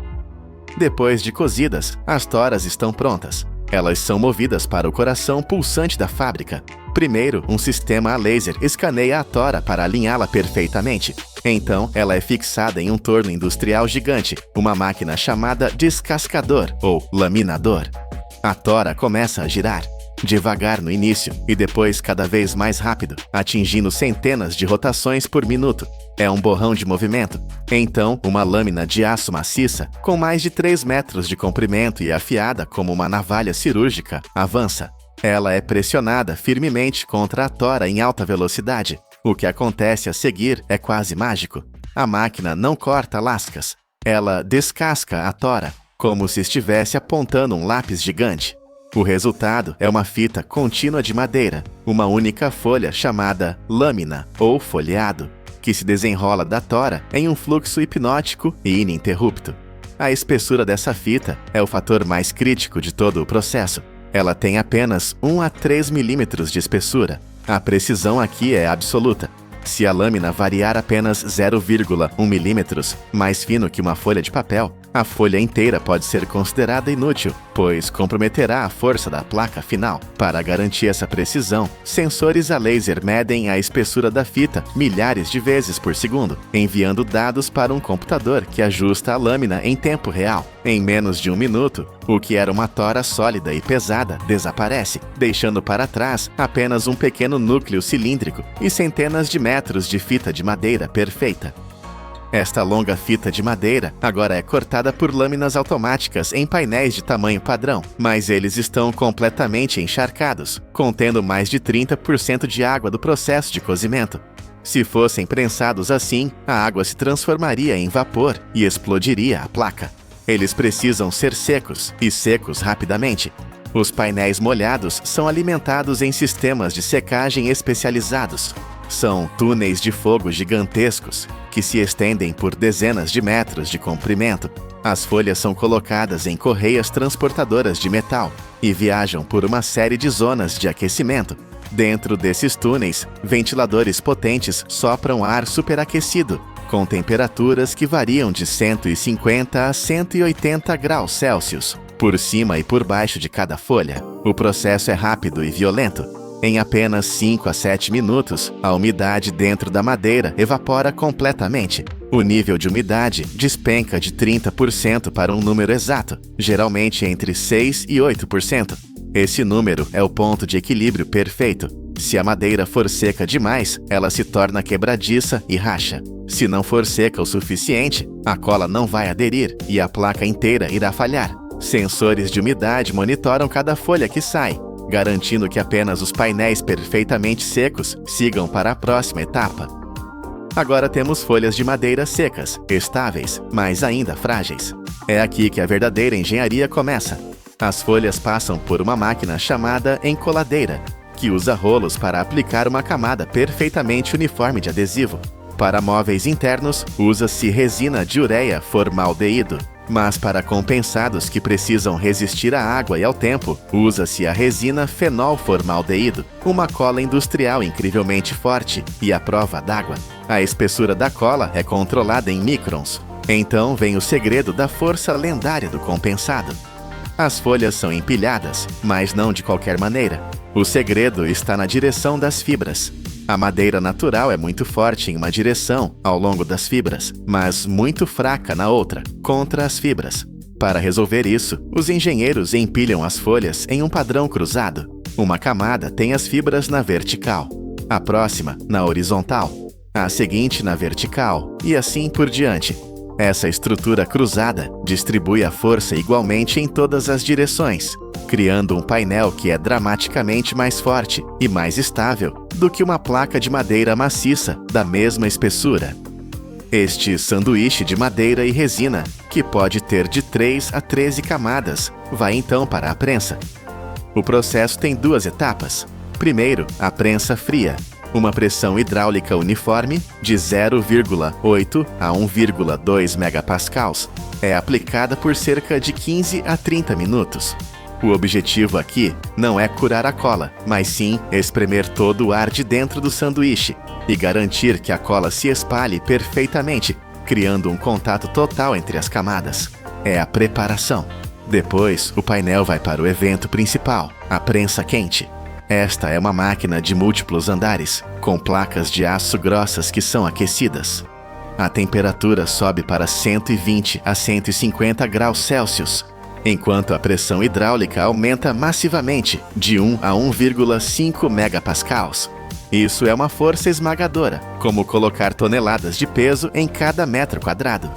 Depois de cozidas, as toras estão prontas. Elas são movidas para o coração pulsante da fábrica. Primeiro, um sistema a laser escaneia a tora para alinhá-la perfeitamente. Então, ela é fixada em um torno industrial gigante, uma máquina chamada descascador ou laminador. A tora começa a girar, devagar no início e depois cada vez mais rápido, atingindo centenas de rotações por minuto. É um borrão de movimento. Então, uma lâmina de aço maciça, com mais de 3 metros de comprimento e afiada como uma navalha cirúrgica, avança. Ela é pressionada firmemente contra a tora em alta velocidade. O que acontece a seguir é quase mágico. A máquina não corta lascas. Ela descasca a tora, como se estivesse apontando um lápis gigante. O resultado é uma fita contínua de madeira, uma única folha chamada lâmina ou folheado, que se desenrola da tora em um fluxo hipnótico e ininterrupto. A espessura dessa fita é o fator mais crítico de todo o processo. Ela tem apenas 1 a 3 milímetros de espessura. A precisão aqui é absoluta. Se a lâmina variar apenas 0,1 milímetros, mais fino que uma folha de papel, a folha inteira pode ser considerada inútil, pois comprometerá a força da placa final. Para garantir essa precisão, sensores a laser medem a espessura da fita milhares de vezes por segundo, enviando dados para um computador que ajusta a lâmina em tempo real. Em menos de 1 minuto, o que era uma tora sólida e pesada desaparece, deixando para trás apenas um pequeno núcleo cilíndrico e centenas de metros de fita de madeira perfeita. Esta longa fita de madeira agora é cortada por lâminas automáticas em painéis de tamanho padrão, mas eles estão completamente encharcados, contendo mais de 30% de água do processo de cozimento. Se fossem prensados assim, a água se transformaria em vapor e explodiria a placa. Eles precisam ser secos, e secos rapidamente. Os painéis molhados são alimentados em sistemas de secagem especializados. São túneis de fogo gigantescos, que se estendem por dezenas de metros de comprimento. As folhas são colocadas em correias transportadoras de metal e viajam por uma série de zonas de aquecimento. Dentro desses túneis, ventiladores potentes sopram ar superaquecido, com temperaturas que variam de 150 a 180 graus Celsius, por cima e por baixo de cada folha. O processo é rápido e violento. Em apenas 5 a 7 minutos, a umidade dentro da madeira evapora completamente. O nível de umidade despenca de 30% para um número exato, geralmente entre 6 e 8%. Esse número é o ponto de equilíbrio perfeito. Se a madeira for seca demais, ela se torna quebradiça e racha. Se não for seca o suficiente, a cola não vai aderir e a placa inteira irá falhar. Sensores de umidade monitoram cada folha que sai, garantindo que apenas os painéis perfeitamente secos sigam para a próxima etapa. Agora temos folhas de madeira secas, estáveis, mas ainda frágeis. É aqui que a verdadeira engenharia começa. As folhas passam por uma máquina chamada encoladeira, que usa rolos para aplicar uma camada perfeitamente uniforme de adesivo. Para móveis internos, usa-se resina de ureia formaldeído. Mas para compensados que precisam resistir à água e ao tempo, usa-se a resina fenolformaldeído, uma cola industrial incrivelmente forte e à prova d'água. A espessura da cola é controlada em microns. Então vem o segredo da força lendária do compensado. As folhas são empilhadas, mas não de qualquer maneira. O segredo está na direção das fibras. A madeira natural é muito forte em uma direção, ao longo das fibras, mas muito fraca na outra, contra as fibras. Para resolver isso, os engenheiros empilham as folhas em um padrão cruzado. Uma camada tem as fibras na vertical, a próxima na horizontal, a seguinte na vertical e assim por diante. Essa estrutura cruzada distribui a força igualmente em todas as direções, criando um painel que é dramaticamente mais forte e mais estável do que uma placa de madeira maciça da mesma espessura. Este sanduíche de madeira e resina, que pode ter de 3 a 13 camadas, vai então para a prensa. O processo tem 2 etapas. Primeiro, a prensa fria. Uma pressão hidráulica uniforme de 0,8 a 1,2 megapascals é aplicada por cerca de 15 a 30 minutos. O objetivo aqui não é curar a cola, mas sim espremer todo o ar de dentro do sanduíche e garantir que a cola se espalhe perfeitamente, criando um contato total entre as camadas. É a preparação. Depois, o painel vai para o evento principal, a prensa quente. Esta é uma máquina de múltiplos andares, com placas de aço grossas que são aquecidas. A temperatura sobe para 120 a 150 graus Celsius, enquanto a pressão hidráulica aumenta massivamente, de 1 a 1,5 megapascals. Isso é uma força esmagadora, como colocar toneladas de peso em cada metro quadrado.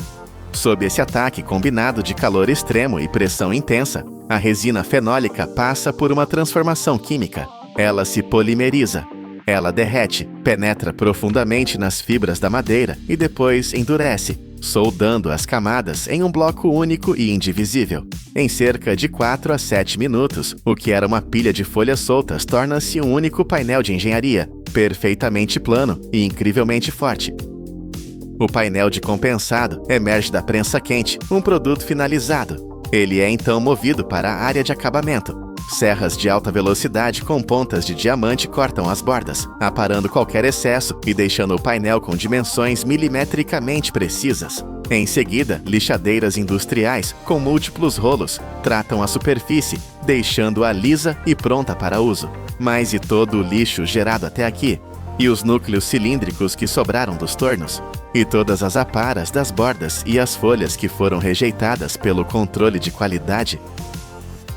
Sob esse ataque combinado de calor extremo e pressão intensa, a resina fenólica passa por uma transformação química. Ela se polimeriza. Ela derrete, penetra profundamente nas fibras da madeira e depois endurece, soldando as camadas em um bloco único e indivisível. Em cerca de 4 a 7 minutos, o que era uma pilha de folhas soltas torna-se um único painel de engenharia, perfeitamente plano e incrivelmente forte. O painel de compensado emerge da prensa quente, um produto finalizado. Ele é então movido para a área de acabamento. Serras de alta velocidade com pontas de diamante cortam as bordas, aparando qualquer excesso e deixando o painel com dimensões milimetricamente precisas. Em seguida, lixadeiras industriais com múltiplos rolos tratam a superfície, deixando-a lisa e pronta para uso. Mas e todo o lixo gerado até aqui? E os núcleos cilíndricos que sobraram dos tornos? E todas as aparas das bordas e as folhas que foram rejeitadas pelo controle de qualidade?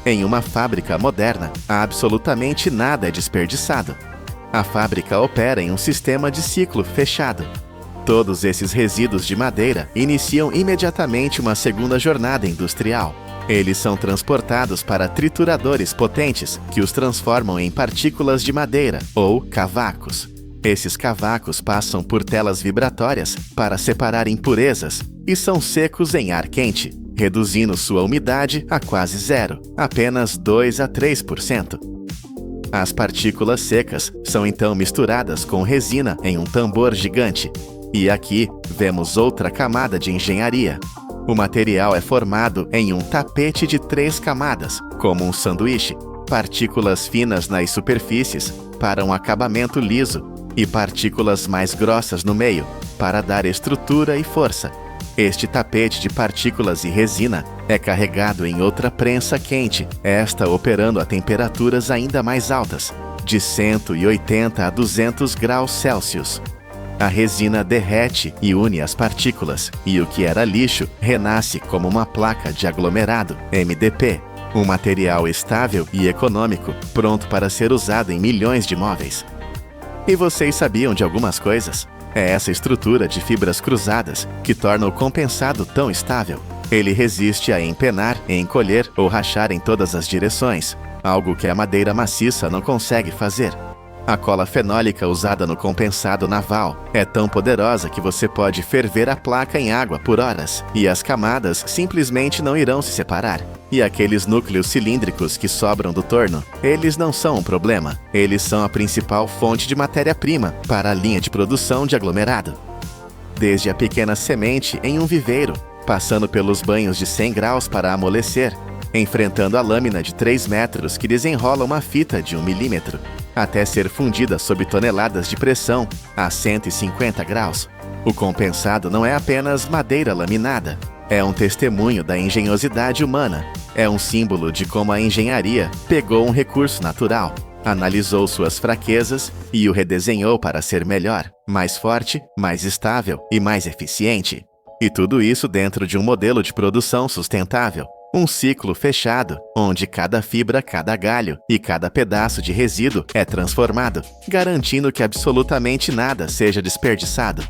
Em uma fábrica moderna, absolutamente nada é desperdiçado. A fábrica opera em um sistema de ciclo fechado. Todos esses resíduos de madeira iniciam imediatamente uma segunda jornada industrial. Eles são transportados para trituradores potentes que os transformam em partículas de madeira, ou cavacos. Esses cavacos passam por telas vibratórias para separar impurezas e são secos em ar quente, reduzindo sua umidade a quase zero, apenas 2 a 3%. As partículas secas são então misturadas com resina em um tambor gigante. E aqui vemos outra camada de engenharia. O material é formado em um tapete de 3 camadas, como um sanduíche, partículas finas nas superfícies para um acabamento liso e partículas mais grossas no meio para dar estrutura e força. Este tapete de partículas e resina é carregado em outra prensa quente, esta operando a temperaturas ainda mais altas, de 180 a 200 graus Celsius. A resina derrete e une as partículas, e o que era lixo renasce como uma placa de aglomerado, MDP, um material estável e econômico, pronto para ser usado em milhões de móveis. E vocês sabiam de algumas coisas? É essa estrutura de fibras cruzadas que torna o compensado tão estável. Ele resiste a empenar, encolher ou rachar em todas as direções, algo que a madeira maciça não consegue fazer. A cola fenólica usada no compensado naval é tão poderosa que você pode ferver a placa em água por horas e as camadas simplesmente não irão se separar. E aqueles núcleos cilíndricos que sobram do torno, eles não são um problema. Eles são a principal fonte de matéria-prima para a linha de produção de aglomerado. Desde a pequena semente em um viveiro, passando pelos banhos de 100 graus para amolecer, enfrentando a lâmina de 3 metros que desenrola uma fita de 1 milímetro, até ser fundida sob toneladas de pressão a 150 graus. O compensado não é apenas madeira laminada. É um testemunho da engenhosidade humana. É um símbolo de como a engenharia pegou um recurso natural, analisou suas fraquezas e o redesenhou para ser melhor, mais forte, mais estável e mais eficiente. E tudo isso dentro de um modelo de produção sustentável. Um ciclo fechado, onde cada fibra, cada galho e cada pedaço de resíduo é transformado, garantindo que absolutamente nada seja desperdiçado.